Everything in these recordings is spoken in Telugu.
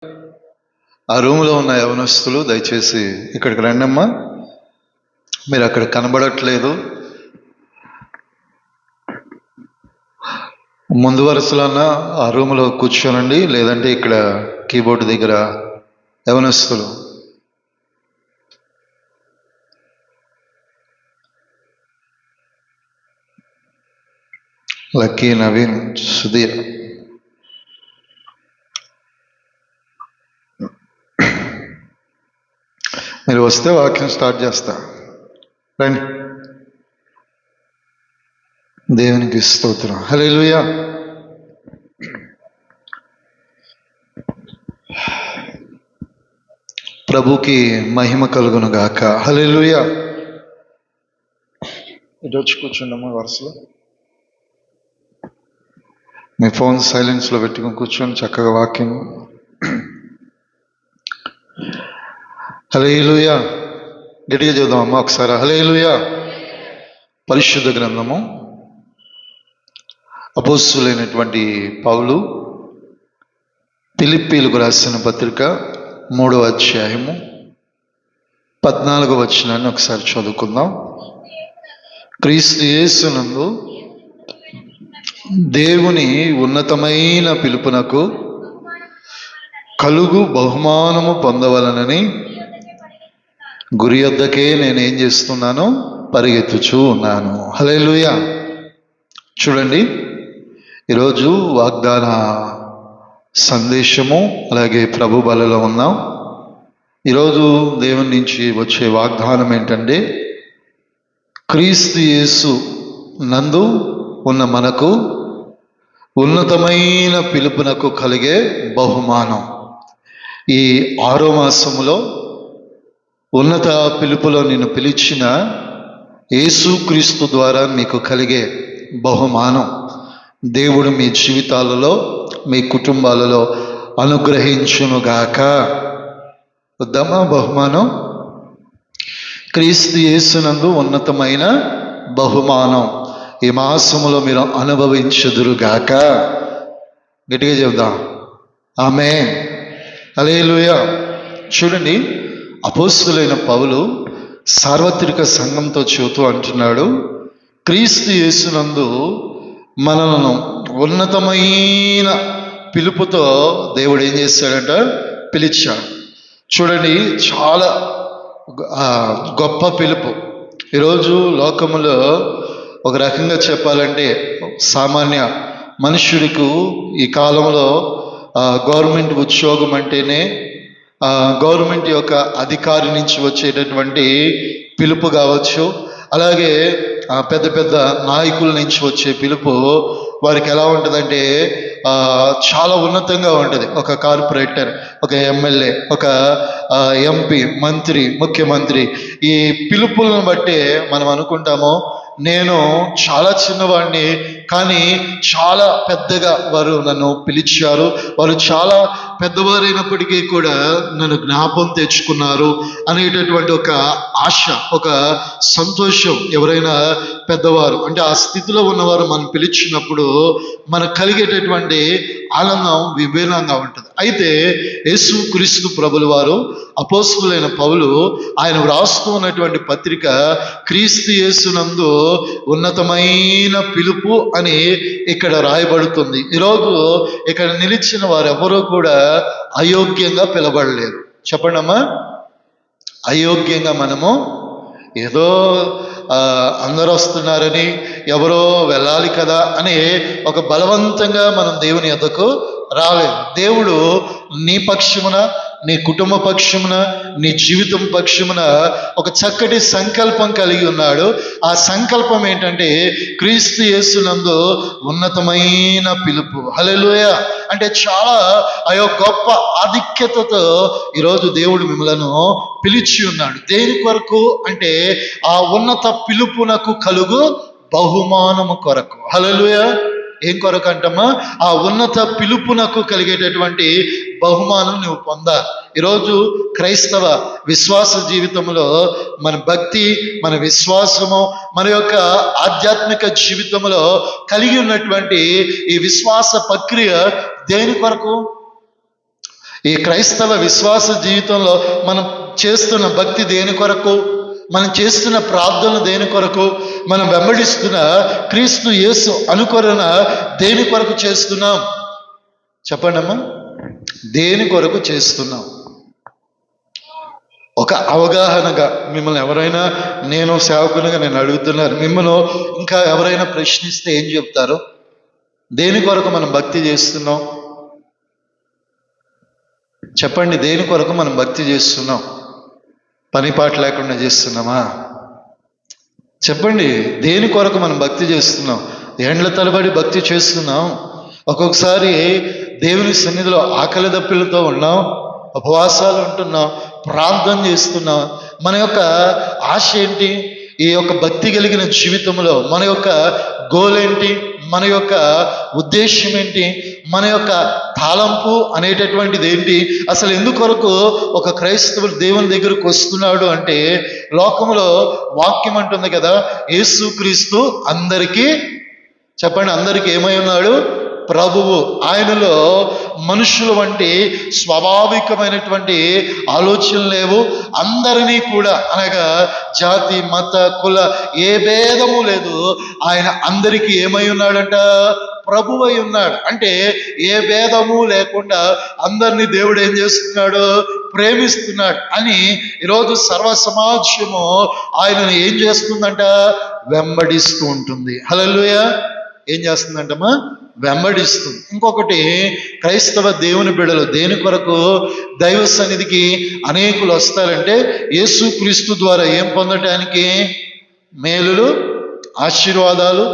ఆ రూమ్లో ఉన్న యవనస్తులు దయచేసి ఇక్కడికి రండమ్మా. మీరు అక్కడ కనబడట్లేదు. ముందు వరుసలన్నా ఆ రూమ్లో కూర్చోనండి, లేదంటే ఇక్కడ కీబోర్డ్ దగ్గర యవనస్తులు. లక్కీ, నవీన్, సుధీర్. మీరు వస్తే వాక్యం స్టార్ట్ చేస్తా. రండి. దేవునికి స్తోత్రం. హల్లెలూయా. ప్రభుకి మహిమ కలుగును గాక. హల్లెలూయా. ఇటు వచ్చి కూర్చోండమ్మా వరుసలో. మీ ఫోన్ సైలెన్స్లో పెట్టుకుని కూర్చొని చక్కగా వాక్యం. హల్లెలూయా. గట్టిగా చూద్దాం అమ్మా ఒకసారి. హల్లెలూయా. పరిశుద్ధ గ్రంథము అపోస్తలుడైనటువంటి పౌలు ఫిలిప్పీలకు రాసిన పత్రిక 3వ అధ్యాయము 14వ వచనాన్ని ఒకసారి చదువుకుందాం. క్రీస్తు యేసునందు దేవుని ఉన్నతమైన పిలుపునకు కలుగు బహుమానము పొందవలనని గురి యొద్దకే నేనేం చేస్తున్నాను, పరిగెత్తుచూ ఉన్నాను. హల్లెలూయా. చూడండి, ఈరోజు వాగ్దాన సందేశము, అలాగే ప్రభు బలలో ఉన్నాం. ఈరోజు దేవుని నుంచి వచ్చే వాగ్దానం ఏంటంటే, క్రీస్తు యేసు నందు ఉన్న మనకు ఉన్నతమైన పిలుపునకు కలిగే బహుమానం. ఈ 6వ మాసములో ఉన్నత పిలుపులో నిన్ను పిలిచిన యేసుక్రీస్తు ద్వారా మీకు కలిగే బహుమానం దేవుడు మీ జీవితాలలో, మీ కుటుంబాలలో అనుగ్రహించునుగాక. వద్దామా? బహుమానం క్రీస్తు యేసునందు ఉన్నతమైన బహుమానం ఈ మాసములో మీరు అనుభవించుదురుగాక. గట్టిగా చెప్దాం ఆమేన్. హల్లెలూయా. చూడండి, అపోస్తలుడైన పౌలు సార్వత్రిక సంఘంతో చెబుతూ అంటున్నాడు, క్రీస్తు యేసునందు మనలను ఉన్నతమైన పిలుపుతో దేవుడు ఏం చేశాడంట? పిలిచాడు. చూడండి, చాలా గొప్ప పిలుపు. ఈరోజు లోకములో ఒక రకంగా చెప్పాలంటే సామాన్య మనుష్యుడికి ఈ కాలంలో గవర్నమెంట్ ఉద్యోగం అంటేనే గవర్నమెంట్ యొక్క అధికారి నుంచి వచ్చేటటువంటి పిలుపు కావచ్చు, అలాగే పెద్ద పెద్ద నాయకుల నుంచి వచ్చే పిలుపు వారికి ఎలా ఉంటుందంటే చాలా ఉన్నతంగా ఉంటుంది. ఒక కార్పొరేటర్, ఒక ఎమ్మెల్యే, ఒక ఎంపీ, మంత్రి, ముఖ్యమంత్రి, ఈ పిలుపులను బట్టి మనం అనుకుంటాము నేను చాలా చిన్నవాడిని, కానీ చాలా పెద్దగా వారు నన్ను పిలిచారు, వారు చాలా పెద్దవారైనప్పటికీ కూడా నన్ను జ్ఞాపం తెచ్చుకున్నారు అనేటటువంటి ఒక ఆశ, ఒక సంతోషం. ఎవరైనా పెద్దవారు అంటే ఆ స్థితిలో ఉన్నవారు మనం పిలిచినప్పుడు మనకు కలిగేటటువంటి ఆనందం విభిన్నంగా ఉంటుంది. అయితే యేసుక్రీస్తు ప్రభుల వారు, అపోస్తలుడైన పౌలు, ఆయన వ్రాస్తూ ఉన్నటువంటి పత్రిక క్రీస్తు యేసునందు ఉన్నతమైన పిలుపు అని ఇక్కడ రాయబడుతుంది. ఈరోజు ఇక్కడ నిలిచిన వారు ఎవరూ కూడా అయోగ్యంగా పిలబడలేరు. చెప్పండమ్మా. అయోగ్యంగా మనము ఏదో అందరూ వస్తున్నారని, ఎవరో వెళ్ళాలి కదా అని ఒక బలవంతంగా మనం దేవుని యొద్దకు రాలేదు. దేవుడు నీ పక్షమున, నీ కుటుంబ పక్షమున, నీ జీవితం పక్షమున ఒక చక్కటి సంకల్పం కలిగి ఉన్నాడు. ఆ సంకల్పం ఏంటంటే క్రీస్తు యేసునందు ఉన్నతమైన పిలుపు. హల్లెలూయా. అంటే చాలా గొప్ప ఆధిక్యతతో ఈరోజు దేవుడు మిమ్మలను పిలిచి ఉన్నాడు. దేని కొరకు అంటే ఆ ఉన్నత పిలుపునకు కలుగు బహుమానము కొరకు. హల్లెలూయా. ఏం కొరకు అంటమ్మా? ఆ ఉన్నత పిలుపునకు కలిగేటటువంటి బహుమానం నువ్వు పొందాలి. ఈరోజు క్రైస్తవ విశ్వాస జీవితంలో మన భక్తి, మన విశ్వాసము, మన యొక్క ఆధ్యాత్మిక జీవితంలో కలిగి ఉన్నటువంటి ఈ విశ్వాస ప్రక్రియ దేని కొరకు? ఈ క్రైస్తవ విశ్వాస జీవితంలో మనం చేస్తున్న భక్తి దేని కొరకు, మనం చేస్తున్న ప్రార్థనలు దేని కొరకు, మనం వెంబడిస్తున్న క్రీస్తు యేసు అనుకరణ దేని కొరకు చేస్తున్నాం? చెప్పండమ్మా, దేని కొరకు చేస్తున్నాం? ఒక అవగాహనగా మిమ్మల్ని ఎవరైనా, నేను సేవకునిగా నేను అడుగుతున్నాను, మిమ్మల్ని ఇంకా ఎవరైనా ప్రశ్నిస్తే ఏం చెప్తారు? దేని కొరకు మనం భక్తి చేస్తున్నాం? చెప్పండి, దేని కొరకు మనం భక్తి చేస్తున్నాం? పని పాట లేకుండా చేస్తున్నామా? చెప్పండి, దేని కొరకు మనం భక్తి చేస్తున్నాం? ఏండ్ల తరబడి భక్తి చేస్తున్నాం. ఒక్కొక్కసారి దేవుని సన్నిధిలో ఆకలి దప్పిలతో ఉన్నాం, ఉపవాసాలు ఉంటున్నాం, ప్రార్థన చేస్తున్నాం. మన యొక్క ఆశ ఏంటి? ఈ యొక్క భక్తి కలిగిన జీవితంలో మన యొక్క గోల్ ఏంటి? మన యొక్క ఉద్దేశం ఏంటి? మన యొక్క తాళంపు అనేటటువంటిది ఏంటి? అసలు ఎందుకొరకు ఒక క్రైస్తవుడు దేవుని దగ్గరకు వస్తున్నాడు అంటే, లోకంలో వాక్యం అంటుంది కదా, యేసుక్రీస్తు అందరికీ, చెప్పండి, అందరికీ ఏమై ఉన్నాడు? ప్రభువు. ఆయనలో మనుషుల వంటి స్వాభావికమైనటువంటి ఆలోచనలు లేవు. అందరినీ కూడా, అనగా జాతి, మత, కుల ఏ భేదము లేదు. ఆయన అందరికీ ఏమై ఉన్నాడంట? ప్రభువు అయి ఉన్నాడు. అంటే ఏ భేదము లేకుండా అందరినీ దేవుడు ఏం చేస్తున్నాడు? ప్రేమిస్తున్నాడు అని ఈరోజు సర్వ సమాజము ఆయనను ఏం చేస్తుందంట? వెంబడిస్తూ ఉంటుంది. హల్లెలూయా. ఏం చేస్తుందంటమ్మా? వెంబడిస్తుంది. ఇంకొకటి, క్రైస్తవ దేవుని బిడ్డలు దేని కొరకు దైవ సన్నిధికి అనేకులు వస్తారంటే, యేసుక్రీస్తు ద్వారా ఏం పొందటానికి? మేలులు, ఆశీర్వాదాలు,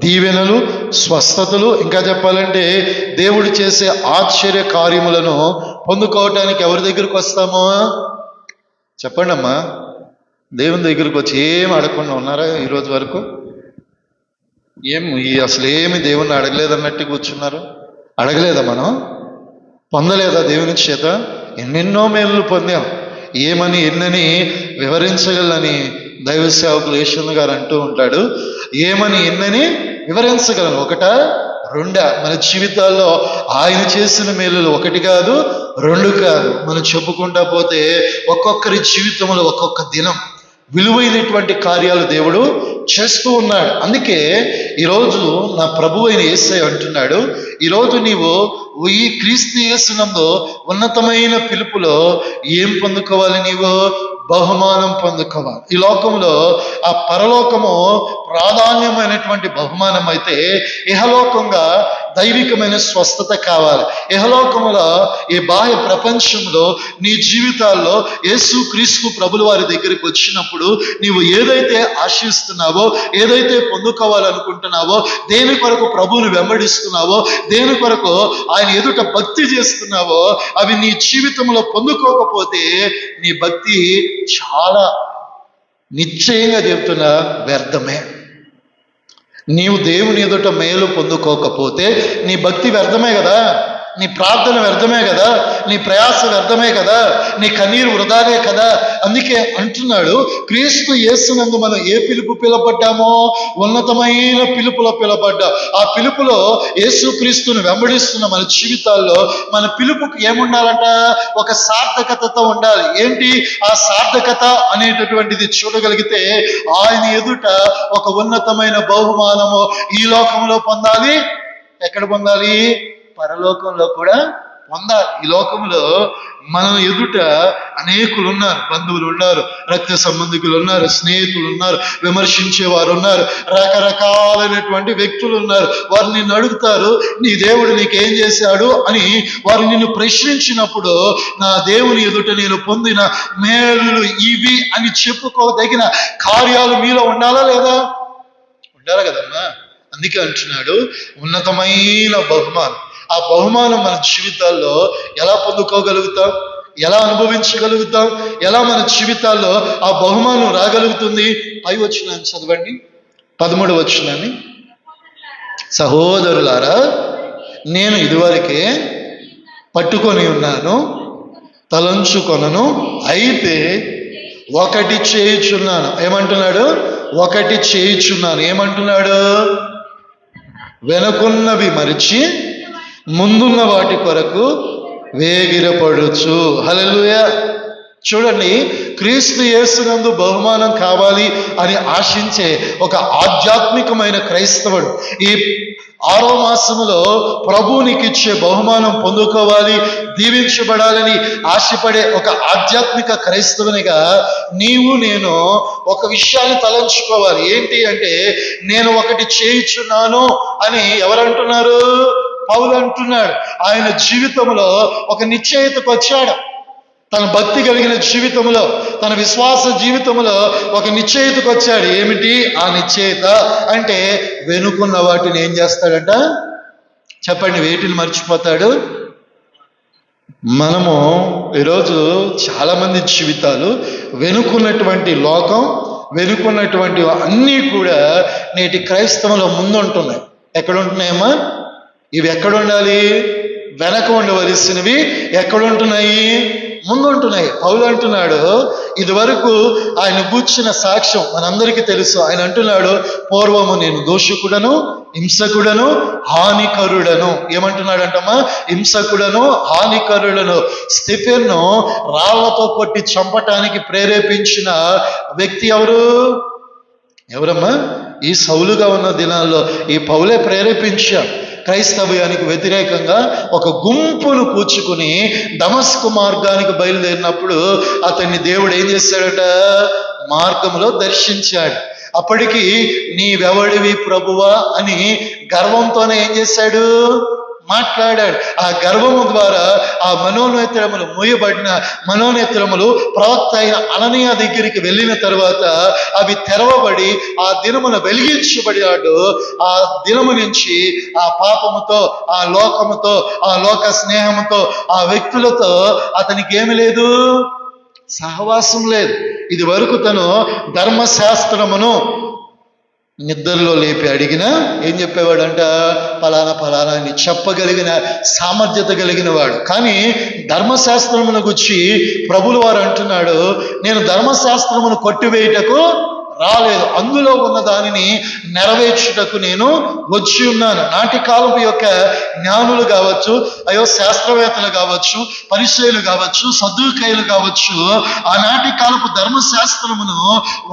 దీవెనలు, స్వస్థతలు, ఇంకా చెప్పాలంటే దేవుడు చేసే ఆశ్చర్య కార్యములను పొందుకోవటానికి ఎవరి దగ్గరికి వస్తామో చెప్పండి అమ్మా. దేవుని దగ్గరికి వచ్చి ఏం అడగకుండా ఉన్నారా ఈరోజు వరకు? అసలు ఏమి దేవుణ్ణి అడగలేదన్నట్టు కూర్చున్నారు. అడగలేదా? మనం పొందలేదా దేవుని చేత? ఎన్నెన్నో మేలు పొందాం. ఏమని ఎన్నని వివరించగలని దైవ సేవకులు యేషన్న గారు అంటూ ఉంటాడు. ఏమని ఎన్నని వివరించగలను? ఒకటా రెండా? మన జీవితాల్లో ఆయన చేసిన మేలులు ఒకటి కాదు, రెండు కాదు. మనం చెప్పుకుంటా పోతే ఒక్కొక్కరి జీవితంలో ఒక్కొక్క దినం విలువైనటువంటి కార్యాలు దేవుడు చేస్తూ ఉన్నాడు. అందుకే ఈరోజు నా ప్రభు అయిన యేసయ్య అంటున్నాడు, ఈరోజు నీవు ఈ క్రీస్తు యేసునందు ఉన్నతమైన పిలుపులో ఏం పొందుకోవాలి? నీవు బహుమానం పొందుకోవాలి. ఈ లోకంలో ఆ పరలోకము ప్రాధాన్యమైనటువంటి బహుమానం అయితే, ఇహలోకంగా దైవికమైన స్వస్థత కావాలి. ఇహలోకములో ఈ బాహ్య ప్రపంచంలో నీ జీవితాల్లో యేసుక్రీస్తు ప్రభుల వారి దగ్గరికి వచ్చినప్పుడు నీవు ఏదైతే ఆశిస్తున్నావో, ఏదైతే పొందుకోవాలనుకుంటున్నావో, దేని కొరకు ప్రభువుని వెంబడిస్తున్నావో, దేని కొరకు ఆయన ఎదుట భక్తి చేస్తున్నావో, అవి నీ జీవితంలో పొందుకోకపోతే నీ భక్తి చాలా, నిశ్చయంగా చెప్తున్నా, వ్యర్థమే. నీవు దేవుని ఎదుట మేలు పొందుకోకపోతే నీ భక్తి వ్యర్థమే కదా, నీ ప్రార్థన వ్యర్థమే కదా, నీ ప్రయాస వ్యర్థమే కదా, నీ కన్నీరు వృధానే కదా. అందుకే అంటున్నాడు, క్రీస్తు యేసునందు మనం ఏ పిలుపు పిలబడ్డామో? ఉన్నతమైన పిలుపులో పిలబడ్డా. ఆ పిలుపులో యేసుక్రీస్తుని వెంబడిస్తున్న మన జీవితాల్లో మన పిలుపుకి ఏముండాలంట? ఒక సార్థకతతో ఉండాలి. ఏంటి ఆ సార్థకత అనేటటువంటిది చూడగలిగితే, ఆయన ఎదుట ఒక ఉన్నతమైన బహుమానము ఈ లోకంలో పొందాలి. ఎక్కడ పొందాలి? పరలోకంలో కూడా పొందాలి. ఈ లోకంలో మనం ఎదుట అనేకులు ఉన్నారు, బంధువులు ఉన్నారు, రక్త సంబంధికులు ఉన్నారు, స్నేహితులు ఉన్నారు, విమర్శించేవారు ఉన్నారు, రకరకాలైనటువంటి వ్యక్తులు ఉన్నారు. వారు నిన్ను అడుగుతారు, నీ దేవుడు నీకేం చేశాడు అని వారు నిన్ను ప్రశ్నించినప్పుడు, నా దేవుని ఎదుట నేను పొందిన మేలులు ఇవి అని చెప్పుకోదగిన కార్యాలు మీలో ఉండాలా లేదా? ఉండాలి కదమ్మా. అందుకే అంటున్నాడు, ఉన్నతమైన బహుమానం. ఆ బహుమానం మన జీవితాల్లో ఎలా పొందుకోగలుగుతాం? ఎలా అనుభవించగలుగుతాం? ఎలా మన జీవితాల్లో ఆ బహుమానం రాగలుగుతుంది? 5వ వచనాన్ని చదవండి, 13వ వచనాన్ని. సహోదరులారా, నేను ఇదివరకే పట్టుకొని ఉన్నాను, తలంచుకొనను, అయితే ఒకటి చేయుచున్నాను. ఏమంటున్నాడు? ఒకటి చేయుచున్నాను. ఏమంటున్నాడు? వెనుకున్నవి మరిచి ముందున్న వాటి కొరకు వేగిరపడుచు. హల్లెలూయా. చూడండి, క్రీస్తు యేసునందు బహుమానం కావాలి అని ఆశించే ఒక ఆధ్యాత్మికమైన క్రైస్తవుడు ఈ 6వ మాసములో ప్రభువు నీకు ఇచ్చే బహుమానం పొందుకోవాలి, దీవించబడాలని ఆశపడే ఒక ఆధ్యాత్మిక క్రైస్తవునిగా నీవు నేను ఒక విషయాన్ని తలంచుకోవాలి. ఏంటి అంటే, నేను ఒకటి చేయుచున్నాను అని ఎవరంటున్నారు? పౌలు అంటున్నాడు. ఆయన జీవితంలో ఒక నిశ్చయితకు వచ్చాడు. తన భక్తి కలిగిన జీవితంలో, తన విశ్వాస జీవితంలో ఒక నిశ్చయితకు వచ్చాడు. ఏమిటి ఆ నిశ్చయిత అంటే? వెనుకున్న వాటిని ఏం చేస్తాడంట? చెప్పండి, వేటిని మర్చిపోతాడు? మనము ఈరోజు చాలా మంది జీవితాలు వెనుకున్నటువంటి లోకం, వెనుకున్నటువంటి అన్నీ కూడా నేటి క్రైస్తవంలో ముందుంటున్నాయి. ఎక్కడ ఉంటున్నాయమ్మా? ఇవి ఎక్కడ ఉండాలి? వెనక ఉండవలసినవి ఎక్కడుంటున్నాయి? ముందుంటున్నాయి. పౌలు అంటున్నాడు, ఇది వరకు ఆయన కూర్చున్న సాక్ష్యం మనందరికీ తెలుసు. ఆయన అంటున్నాడు, పూర్వము నేను దోషకుడను, హింసకుడను, హానికరుడను. ఏమంటున్నాడంటమ్మా? హింసకుడను, హానికరుడను. స్టెఫెన్ను రాళ్లతో కొట్టి చంపటానికి ప్రేరేపించిన వ్యక్తి ఎవరమ్మా? ఈ సౌలుగా ఉన్న దినాల్లో ఈ పౌలే ప్రేరేపించాడు. క్రైస్తవ్యానికి వ్యతిరేకంగా ఒక గుంపును కూర్చుకుని దమస్కు మార్గానికి బయలుదేరినప్పుడు అతన్ని దేవుడు ఏం చేశాడట? మార్గంలో దర్శించాడు. అప్పటికి నీవెవడివి ప్రభువా అని గర్వంతోనే ఏం చేశాడు? మాట్లాడాడు. ఆ గర్వము ద్వారా ఆ మనోనేత్రములు మూయబడిన మనోనేత్రములు ప్రవక్త అయిన అననీయ దగ్గరికి వెళ్ళిన తర్వాత అవి తెరవబడి ఆ దినమున వెలిగించబడినాడు. ఆ దినము నుంచి ఆ పాపముతో, ఆ లోకముతో, ఆ లోక స్నేహముతో, ఆ వ్యక్తులతో అతనికి ఏమి లేదు, సహవాసం లేదు. ఇది వరకు తను ధర్మశాస్త్రమును నిద్రలో లేపి అడిగినా ఏం చెప్పేవాడంట? ఫలానా ఫలానా అని చెప్పగలిగిన సామర్థ్యత కలిగిన వాడు. కానీ ధర్మశాస్త్రమును గురించి ప్రభులు వారు అంటున్నాడు, నేను ధర్మశాస్త్రమును కొట్టివేయుటకు రాలేదు, అందులో ఉన్న దానిని నెరవేర్చుటకు నేను వచ్చి ఉన్నాను. నాటి కాలపు యొక్క జ్ఞానులు కావచ్చు, శాస్త్రవేత్తలు కావచ్చు, పరిచయులు కావచ్చు, సదుకాయులు కావచ్చు, ఆనాటి కాలపు ధర్మశాస్త్రమును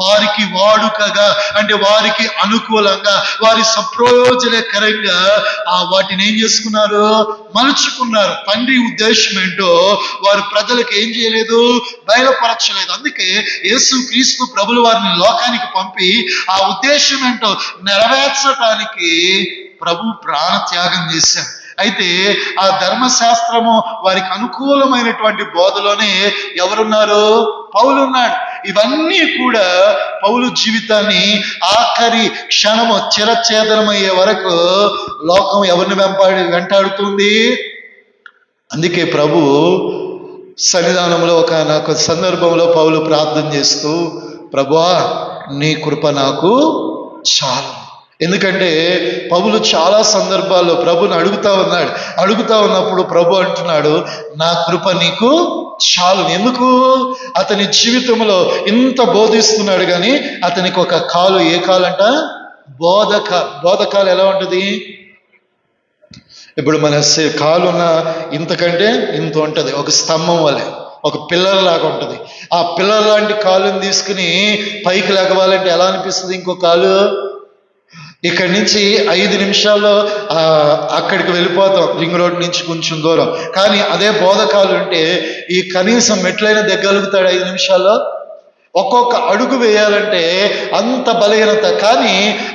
వారికి వాడుకగా, అంటే వారికి అనుకూలంగా, వారి సప్రయోజనకరంగా వాటిని ఏం చేసుకున్నారు? మలుచుకున్నారు. తండ్రి ఉద్దేశం ఏంటో వారు ప్రజలకు ఏం చేయలేదు, బయలుపరచలేదు. అందుకే యేసు క్రీస్తు ప్రభుల వారిని లోకానికి పంపి ఆ ఉద్దేశం ఏంటో నెరవేర్చడానికి ప్రభు ప్రాణ త్యాగం చేశారు. అయితే ఆ ధర్మశాస్త్రము వారికి అనుకూలమైనటువంటి బోధలోనే ఎవరున్నారు? పౌలు ఉన్నాడు. ఇవన్నీ కూడా పౌలు జీవితాన్ని ఆఖరి క్షణము చిరఛేదనమయ్యే వరకు లోకం ఎవరిని వెంటాడుతుంది. అందుకే ప్రభు సన్నిధానంలో ఒక సందర్భంలో పౌలు ప్రార్థన చేస్తూ, ప్రభువా నీ కృప నాకు చాలు. ఎందుకంటే పౌలు చాలా సందర్భాల్లో ప్రభుని అడుగుతా ఉన్నప్పుడు ప్రభు అంటున్నాడు, నా కృప నీకు చాలు. ఎందుకు? అతని జీవితంలో ఇంత బోధిస్తున్నాడు కానీ అతనికి ఒక కాలు, ఏ కాలంట? బోధకాలు ఎలా ఉంటుంది? ఇప్పుడు మన కాలున్న ఇంతకంటే ఇంత ఉంటుంది, ఒక స్తంభం వలె, ఒక పిల్లర్ లాగా ఉంటుంది. ఆ పిల్లర్ లాంటి కాలుని తీసుకుని పైకి లెగవాలంటే ఎలా అనిపిస్తుంది? ఇంకో కాలు ఇక్కడి నుంచి 5 నిమిషాల్లో అక్కడికి వెళ్ళిపోతాం, రింగ్ రోడ్ నుంచి కొంచెం దూరం. కానీ అదే బోధకాలు ఉంటే ఈ కనీసం మెట్లైనా దిగ్గలుగుతాడు 5 నిమిషాల్లో. ఒక్కొక్క అడుగు వేయాలంటే అంత బలహీనత. కానీ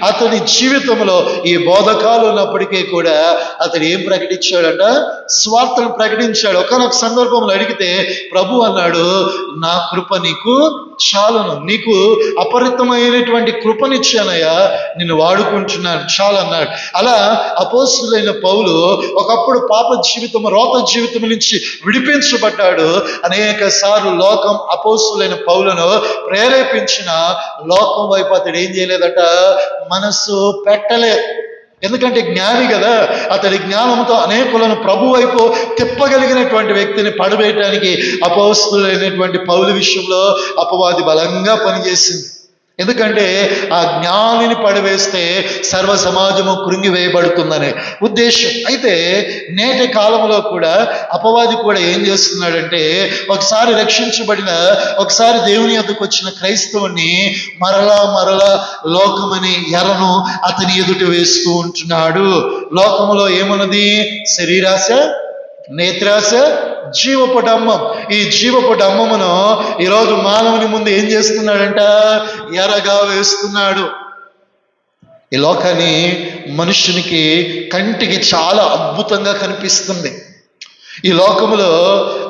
అతని జీవితంలో ఈ బోధకాలు ఉన్నప్పటికీ కూడా అతడు ఏం ప్రకటించాడంట? స్వార్థను ప్రకటించాడు. ఒకనొక సందర్భంలో అడిగితే ప్రభు అన్నాడు, నా కృప నీకు చాలును, నీకు అపరితమైనటువంటి కృపనిచ్చానయ్యా, నిన్ను వాడుకుంటున్నాను చాలు అన్నాడు. అలా అపోస్తులైన పౌలు ఒకప్పుడు పాప జీవితం, రోత జీవితం నుంచి విడిపించబడ్డాడు. అనేక సార్లు లోకం అపోస్తులైన పౌలను ప్రేరేపించిన లోకం వైపు అతడు ఏం చేయలేదట? మనసు పెట్టలేదు. ఎందుకంటే జ్ఞాని కదా, అతడి జ్ఞానంతో అనేకులను ప్రభు వైపు తిప్పగలిగినటువంటి వ్యక్తిని పడవేయటానికి అపోస్తులైనటువంటి పౌలు విషయంలో అపవాది బలంగా పనిచేసింది. ఎందుకంటే ఆ జ్ఞానిని పడవేస్తే సర్వ సమాజము కృంగివేయబడుతుందనే ఉద్దేశం. అయితే నేటి కాలంలో కూడా అపవాది కూడా ఏం చేస్తున్నాడంటే, ఒకసారి రక్షించబడిన, ఒకసారి దేవుని యొద్దకు వచ్చిన క్రైస్తవుని మరలా లోకమని ఎరను అతని ఎదుట వేస్తూ ఉంటున్నాడు. లోకములో ఏమున్నది? శరీరాశ, నేత్రాశ, జీవపు డంబం. ఈ జీవపు డంబమును ఈరోజు మానవుని ముందు ఏం చేస్తున్నాడంట? ఎరగా వేస్తున్నాడు. ఈ లోకాన్ని మనుషునికి కంటికి చాలా అద్భుతంగా కనిపిస్తుంది. ఈ లోకములో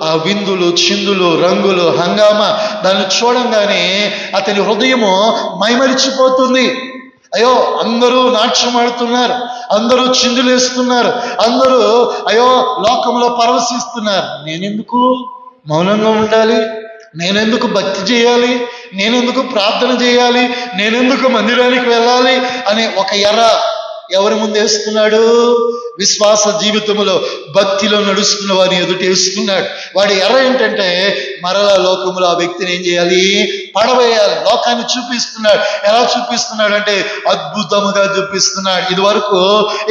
ఆ విందులు, చిందులు, రంగులు, హంగామా దాన్ని చూడంగానే అతని హృదయము మైమరిచిపోతుంది. అయ్యో, అందరూ నాట్యం ఆడుతున్నారు, అందరూ చిందులు వేస్తున్నారు, అందరూ అయ్యో లోకంలో పరవశిస్తున్నారు. నేనెందుకు మౌనంగా ఉండాలి? నేనెందుకు భక్తి చేయాలి? నేనెందుకు ప్రార్థన చేయాలి? నేనెందుకు మందిరానికి వెళ్ళాలి అనే ఒక ఎర్ర ఎవరి ముందు వేస్తున్నాడు? విశ్వాస జీవితంలో భక్తిలో నడుస్తున్న వారిని ఎదుటేస్తున్నాడు. వాడి ఎర్ర ఏంటంటే మరలా లోకములో ఆ వ్యక్తిని ఏం చేయాలి? పడవేయాలి. లోకాన్ని చూపిస్తున్నాడు. ఎలా చూపిస్తున్నాడు అంటే అద్భుతముగా చూపిస్తున్నాడు. ఇది వరకు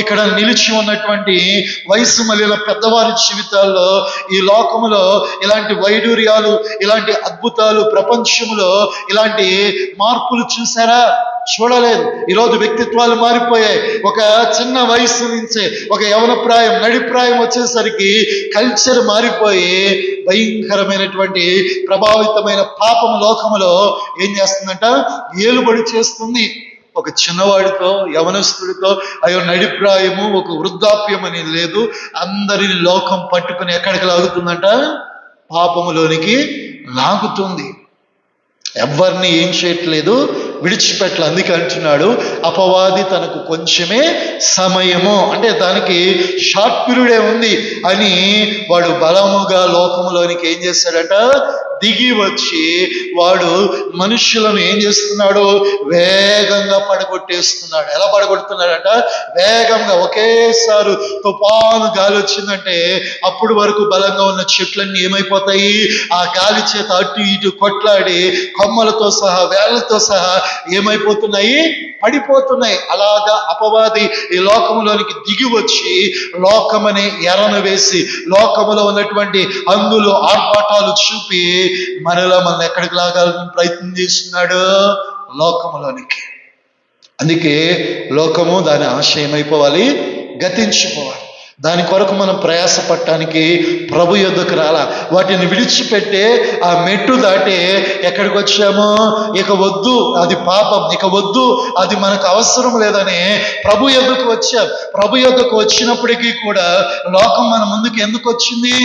ఇక్కడ నిలిచి ఉన్నటువంటి వయసు మళ్ళీ పెద్దవారి జీవితాల్లో ఈ లోకములో ఇలాంటి వైడూర్యాలు, ఇలాంటి అద్భుతాలు, ప్రపంచంలో ఇలాంటి మార్పులు చూసారా? చూడలేదు. ఈరోజు వ్యక్తిత్వాలు మారిపోయాయి. ఒక చిన్న వయసు నుంచే ఒక యవన ప్రాయం, నడిప్రాయం వచ్చేసరికి కల్చర్ మారిపోయి భయంకరమైనటువంటి ప్రభావితమైన పాపము లోకములో ఏం చేస్తుందంట? ఏలుబడి చేస్తుంది. ఒక చిన్నవాడితో, యవనస్తుడితో అయ్యో నడిప్రాయము, ఒక వృద్ధాప్యం అనేది లేదు. అందరిని లోకం పట్టుకుని ఎక్కడికి లాగుతుందంట? పాపములోనికి లాగుతుంది. ఎవరిని ఏం చేయట్లేదు, విడిచిపెట్టలు. అందుకే అంటున్నాడు అపవాది తనకు కొంచెమే సమయము, అంటే దానికి షార్ట్ పీరియడే ఉంది అని వాడు బలముగా లోకములోనికి ఏం చేస్తాడట? దిగి వచ్చి వాడు మనుషులను ఏం చేస్తున్నాడు? వేగంగా పడగొట్టేస్తున్నాడు. ఎలా పడగొడుతున్నాడంట? వేగంగా. ఒకేసారి తుఫాను గాలి వచ్చిందంటే అప్పుడు వరకు బలంగా ఉన్న చెట్లన్నీ ఏమైపోతాయి? ఆ గాలి చేత అటు ఇటు కొట్లాడి కొమ్మలతో సహా, వేళ్లతో సహా ఏమైపోతున్నాయి? పడిపోతున్నాయి. అలాగా అపవాది ఈ లోకములోనికి దిగి వచ్చి లోకమని ఎరను వేసి లోకములో ఉన్నటువంటి అందులు, ఆర్భాటాలు చూపి మరలా మనం ఎక్కడికి లాగాలని ప్రయత్నం చేస్తున్నాడు? లోకములోనికి. అందుకే లోకము దాని ఆశ ఏమైపోవాలి? గతించిపోవాలి. దాని కొరకు మనం ప్రయాసపడటానికి ప్రభు యొద్దకు రాలా. వాటిని విడిచిపెట్టే ఆ మెట్టు దాటి ఎక్కడికి వచ్చామో, ఇక వద్దు, అది పాపం, ఇక వద్దు, అది మనకు అవసరం లేదని ప్రభు యొద్దకు వచ్చాం. ప్రభు యొద్దకు వచ్చినప్పటికీ కూడా లోకం మన ముందుకు ఎందుకు వచ్చింది?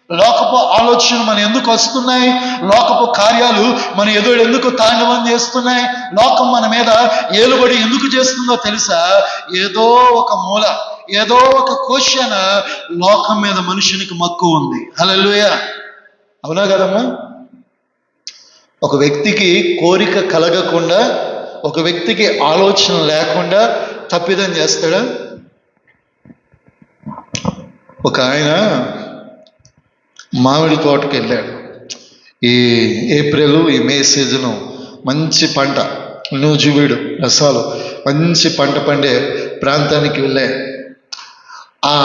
లోకపు ఆలోచనలు మన ఎందుకు వస్తున్నాయి? లోకపు కార్యాలు మన ఎదురు ఎందుకు తాండవం చేస్తున్నాయి? లోకం మన మీద ఏలుబడి ఎందుకు చేస్తుందో తెలుసా? ఏదో ఒక మూల, ఏదో ఒక క్వశ్చన్ లోకం మీద మనుషునికి మక్కువ ఉంది. హల్లెలూయా. అవునా కదమ్మా? ఒక వ్యక్తికి కోరిక కలగకుండా, ఒక వ్యక్తికి ఆలోచన లేకుండా తప్పిదం చేస్తాడా? ఒక ఆయన మామిడి తోటకి వెళ్ళాడు. ఈ ఏప్రిల్, ఈ మే సీజను మంచి పంట, నూజివీడు, రసాలు మంచి పంట పండే ప్రాంతానికి వెళ్ళాడు. ఆ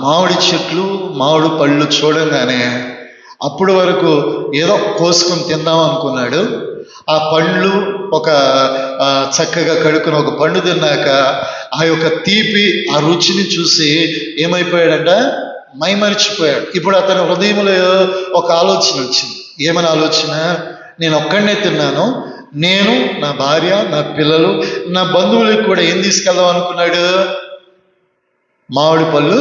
మామిడి చెట్లు, మామిడి పళ్ళు చూడంగానే అప్పటి వరకు ఏదో కోసుకొని తిందాం అనుకున్నాడు. ఆ పండ్లు ఒక చక్కగా కడుక్కుని ఒక పండు తిన్నాక ఆ యొక్క తీపి, ఆ రుచిని చూసి ఏమైపోయాడంట? మైమరిచిపోయాడు. ఇప్పుడు అతని హృదయంలో ఒక ఆలోచన వచ్చింది. ఏమని ఆలోచన? నేను ఒక్కడనే తిన్నాను, నేను, నా భార్య, నా పిల్లలు, నా బంధువులకు కూడా ఏం తీసుకెళ్దాం అనుకున్నాడు? మామిడి పళ్ళు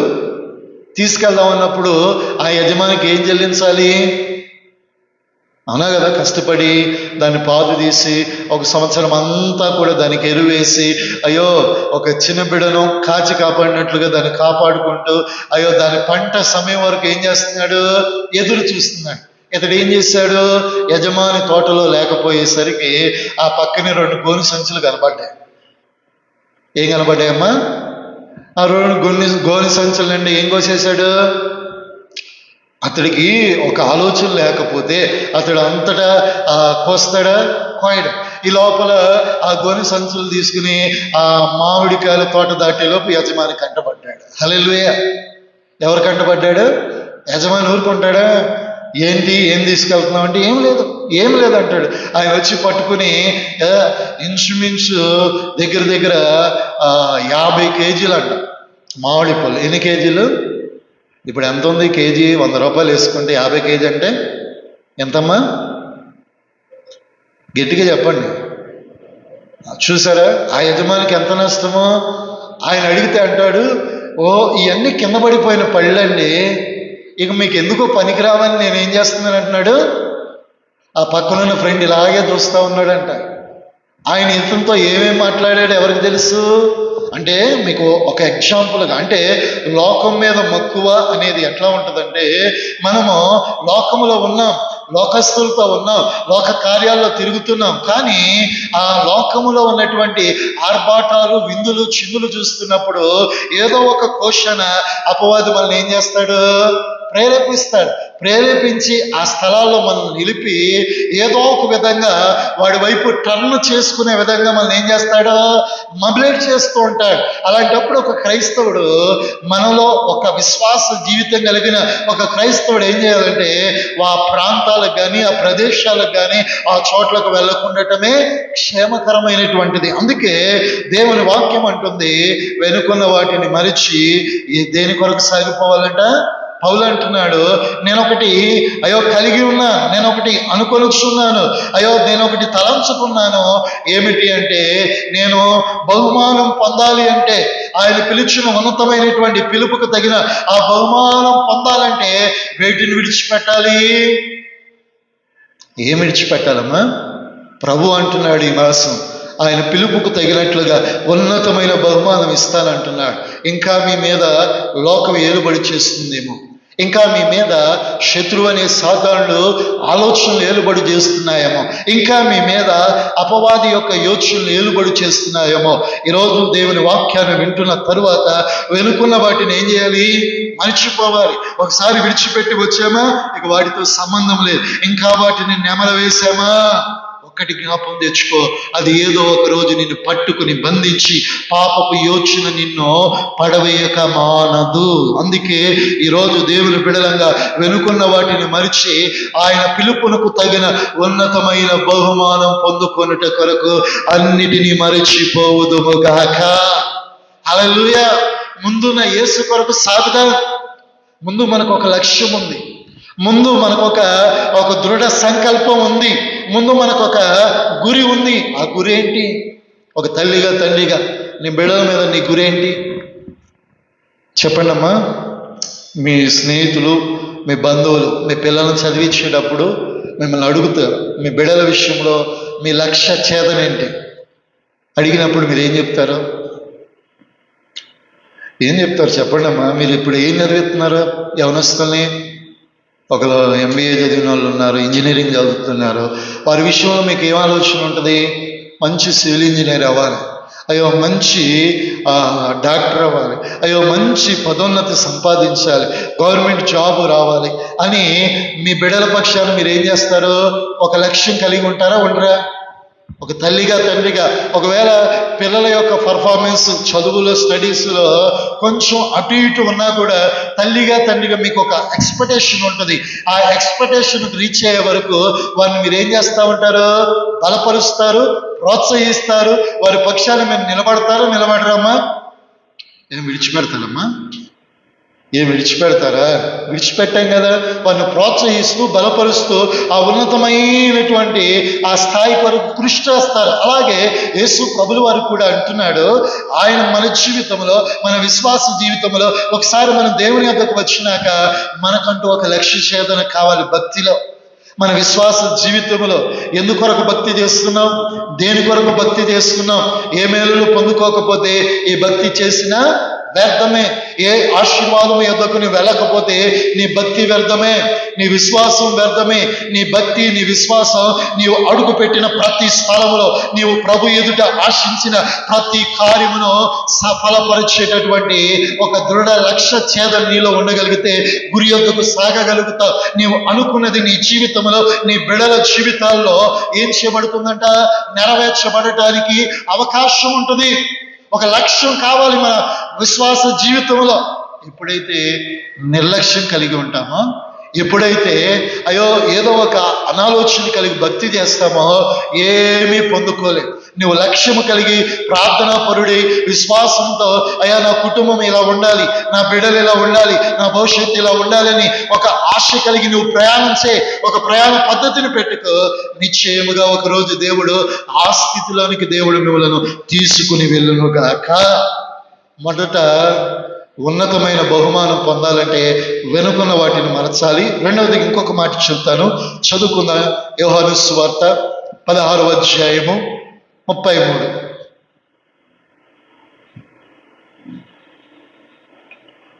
తీసుకెళ్దాం అన్నప్పుడు ఆ యజమానికి ఏం చెల్లించాలి? అవునా కదా? కష్టపడి దాన్ని పాదు తీసి ఒక సంవత్సరం అంతా కూడా దానికి ఎరువేసి, అయ్యో ఒక చిన్న బిడ్డను కాచి కాపాడినట్లుగా దాన్ని కాపాడుకుంటూ, అయ్యో దాని పంట సమయం వరకు ఏం చేస్తున్నాడు? ఎదురు చూస్తున్నాడు. ఇతడు ఏం చేశాడు? యజమాని తోటలో లేకపోయేసరికి ఆ పక్కనే 2 గోనె సంచులు కనబడ్డాయి. ఏం కనబడ్డాయమ్మా? ఆ 2 గోనె సంచులు నుండి ఏం కోసేశాడు? అతడికి ఒక ఆలోచన లేకపోతే అతడు అంతటా కోస్తాడా? కోయడు. ఈ లోపల ఆ గోనె సంచులు తీసుకుని ఆ మామిడికాయల తోట దాటేలోపు యజమాని కంటపడ్డాడు. హల్లెలూయా. ఎవరు కంటపడ్డాడు? యజమాని ఊరుకుంటాడా? ఏంటి, ఏం తీసుకెళ్తున్నావు అంటే ఏం లేదు అంటాడు. ఆయన వచ్చి పట్టుకుని ఇంచుమించు దగ్గర 50 కేజీలు అంట మామిడి పళ్ళు. ఎన్ని కేజీలు? ఇప్పుడు ఎంత ఉంది కేజీ? 100 రూపాయలు వేసుకుంటే 50 కేజీ అంటే ఎంతమ్మా? గట్టిగా చెప్పండి. చూసారా ఆ యజమానికి ఎంత నష్టమో? ఆయన అడిగితే అంటాడు, ఓ ఇవన్నీ కింద పడిపోయిన పళ్ళండి, ఇక మీకు ఎందుకో పనికిరావని నేనేం చేస్తున్నాను అంటున్నాడు. ఆ పక్కనున్న ఫ్రెండ్ ఇలాగే చూస్తూ ఉన్నాడంట. ఆయన ఇతనితో ఏమేమి మాట్లాడాడు ఎవరికి తెలుసు? అంటే మీకు ఒక ఎగ్జాంపుల్గా, అంటే లోకం మీద మక్కువ అనేది ఎట్లా ఉంటుందంటే, మనము లోకములో ఉన్నాం, లోకస్తులతో ఉన్నాం, లోక కార్యాల్లో తిరుగుతున్నాం, కానీ ఆ లోకములో ఉన్నటువంటి ఆర్భాటాలు, విందులు, చిందులు చూస్తున్నప్పుడు ఏదో ఒక క్వశ్చన్ అపవాది మనల్ని ఏం చేస్తాడు? ప్రేరేపించి ఆ స్థలాల్లో మనల్ని నిలిపి ఏదో ఒక విధంగా వాడి వైపు టర్న్ చేసుకునే విధంగా మనల్ని ఏం చేస్తాడో మొబిలైట్ చేస్తూ ఉంటాడు. అలాంటప్పుడు ఒక క్రైస్తవుడు, మనలో ఒక విశ్వాస జీవితం కలిగిన ఒక క్రైస్తవుడు ఏం చేయాలంటే, ఆ ప్రాంతాలకు కానీ ఆ ప్రదేశాలకు కానీ ఆ చోట్లకు వెళ్ళకుండటమే క్షేమకరమైనటువంటిది. అందుకే దేవుని వాక్యం అంటుంది, వెనుకున్న వాటిని మరిచి దేని కొరకు సాగిపోవాలంట. పౌలు అంటున్నాడు, నేనొకటి కలిగి ఉన్నా, నేనొకటి అనుకొనుచున్నాను, నేనొకటి తలంచుకున్నాను. ఏమిటి అంటే, నేను బహుమానం పొందాలి అంటే, ఆయన పిలిచిన ఉన్నతమైనటువంటి పిలుపుకు తగిన ఆ బహుమానం పొందాలంటే వేటిని విడిచిపెట్టాలి? ఏం విడిచిపెట్టాలమ్మా? ప్రభు అంటున్నాడు ఈ మాసం ఆయన పిలుపుకు తగినట్లుగా ఉన్నతమైన బహుమానం ఇస్తానంటున్నాడు. ఇంకా మీ మీద లోకం ఏలుబడి చేస్తుందేమో, ఇంకా మీ మీద శత్రువు అనే సాతానులు ఆలోచనలు ఏలుబడి చేస్తున్నాయేమో, ఇంకా మీ మీద అపవాది యొక్క యోచనలు ఏలుబడి చేస్తున్నాయేమో. ఈరోజు దేవుని వాక్యాన్ని వింటున్న తరువాత వెనుకున్న వాటిని ఏం చేయాలి? మర్చిపోవాలి. ఒకసారి విడిచిపెట్టి వచ్చామా, ఇక వాటితో సంబంధం లేదు. ఇంకా వాటిని నెమల వేసామా, ఒక్కటి జ్ఞాపం తెచ్చుకో, అది ఏదో ఒక రోజు నిన్ను పట్టుకుని బంధించి పాపపు యోచన నిన్ను పడవేయక మానదు. అందుకే ఈరోజు దేవుని బిడలంగా వెనుకున్న వాటిని మరిచి ఆయన పిలుపునకు తగిన ఉన్నతమైన బహుమానం పొందుకొనుట కొరకు అన్నిటినీ మరచిపోవుదుము గాక. హల్లెలూయా. ముందున్న యేసు కొరకు సాగుదాం. ముందు మనకు ఒక లక్ష్యం ఉంది, ముందు మనకు ఒక దృఢ సంకల్పం ఉంది, ముందు మనకు ఒక గురి ఉంది. ఆ గురి ఏంటి? ఒక తండ్రిగా నీ బిడ్డల మీద నీ గురి ఏంటి చెప్పండి అమ్మా. మీ స్నేహితులు, మీ బంధువులు మీ పిల్లలను చదివించేటప్పుడు మిమ్మల్ని అడుగుతారు, మీ బిడ్డల విషయంలో మీ లక్ష్య ఛేదన ఏంటి అడిగినప్పుడు మీరు ఏం చెప్తారు? చెప్పండి అమ్మా. మీరు ఇప్పుడు ఏం చదివిస్తున్నారు? యవనస్తుల్ని, ఒకరు MBA చదివిన వాళ్ళు ఉన్నారు, ఇంజనీరింగ్ చదువుతున్నారు. వారి విషయంలో మీకు ఏం ఆలోచన ఉంటుంది? మంచి సివిల్ ఇంజనీర్ అవ్వాలి, మంచి డాక్టర్ అవ్వాలి, మంచి పదోన్నతి సంపాదించాలి, గవర్నమెంట్ జాబ్ రావాలి అని మీ బిడ్డల పక్షాన మీరు ఏం చేస్తారు? ఒక లక్ష్యం కలిగి ఉంటారా, ఉండరా? ఒక తండ్రిగా ఒకవేళ పిల్లల యొక్క పర్ఫార్మెన్స్ చదువులో, స్టడీస్లో కొంచెం అటు ఇటు ఉన్నా కూడా తండ్రిగా మీకు ఒక ఎక్స్పెక్టేషన్ ఉంటుంది. ఆ ఎక్స్పెక్టేషన్ రీచ్ అయ్యే వరకు వారిని మీరు ఏం చేస్తూ ఉంటారు? బలపరుస్తారు, ప్రోత్సహిస్తారు, వారి పక్షాన మీరు నిలబడరామ్మా? ఏం విడిచిపెడతారమ్మా? విడిచిపెడతారా? విడిచిపెట్టాం కదా. వారిని ప్రోత్సహిస్తూ, బలపరుస్తూ ఆ ఉన్నతమైనటువంటి ఆ స్థాయి కొరకు కృషి చేస్తారు. అలాగే యేసు ప్రభులు వారు కూడా అంటున్నాడు, ఆయన మన జీవితంలో, మన విశ్వాస జీవితంలో ఒకసారి మనం దేవుని వద్దకు వచ్చినాక మనకంటూ ఒక లక్ష్య ఛేదన కావాలి. భక్తిలో, మన విశ్వాస జీవితంలో ఎందుకొరకు భక్తి చేస్తున్నాం, దేని కొరకు భక్తి చేస్తున్నాం, ఏ మేలులు పొందుకోకపోతే ఈ భక్తి చేసినా వ్యర్థమే. ఏ ఆశీర్వాదం యొద్దకు నీవు వెళ్ళకపోతే నీ భక్తి వ్యర్థమే, నీ విశ్వాసం వ్యర్థమే. నీ భక్తి, నీ విశ్వాసం నీవు అడుగు పెట్టిన ప్రతి స్థలంలో, నీవు ప్రభు ఎదుట ఆశించిన ప్రతి కార్యమును సఫలపరిచేటటువంటి ఒక దృఢ లక్ష్య ఛేదం నీలో ఉండగలిగితే గురి యొద్దకు సాగగలుగుతావు. నీవు అనుకున్నది నీ జీవితంలో, నీ బిడ్డల జీవితాల్లో ఏం చేయబడుతుందంట? నెరవేర్చబడటానికి అవకాశం ఉంటుంది. ఒక లక్ష్యం కావాలి మన విశ్వాస జీవితంలో. ఎప్పుడైతే నిర్లక్ష్యం కలిగి ఉంటామో, ఎప్పుడైతే అయ్యో ఏదో ఒక అనాలోచన కలిగి భక్తి చేస్తామో ఏమీ పొందుకోలేవు. నువ్వు లక్ష్యము కలిగి ప్రార్థనా పరుడి విశ్వాసంతో అయ్యా నా కుటుంబం ఇలా ఉండాలి, నా బిడ్డలు ఇలా ఉండాలి, నా భవిష్యత్తు ఇలా ఉండాలని ఒక ఆశ కలిగి నువ్వు ప్రయాణం చేయి, ఒక ప్రయాణ పద్ధతిని పెట్టుకో. నిశ్చయముగా ఒకరోజు దేవుడు ఆ స్థితిలోనికి దేవుడు మిమ్మల్ని తీసుకుని వెళ్ళునుగాక. మొదట ఉన్నతమైన బహుమానం పొందాలంటే వెనుకున్న వాటిని మరచాలి. రెండవది ఇంకొక మాట చెప్తాను, చదువుకున్న యోహాను సువార్త 16వ అధ్యాయము 33.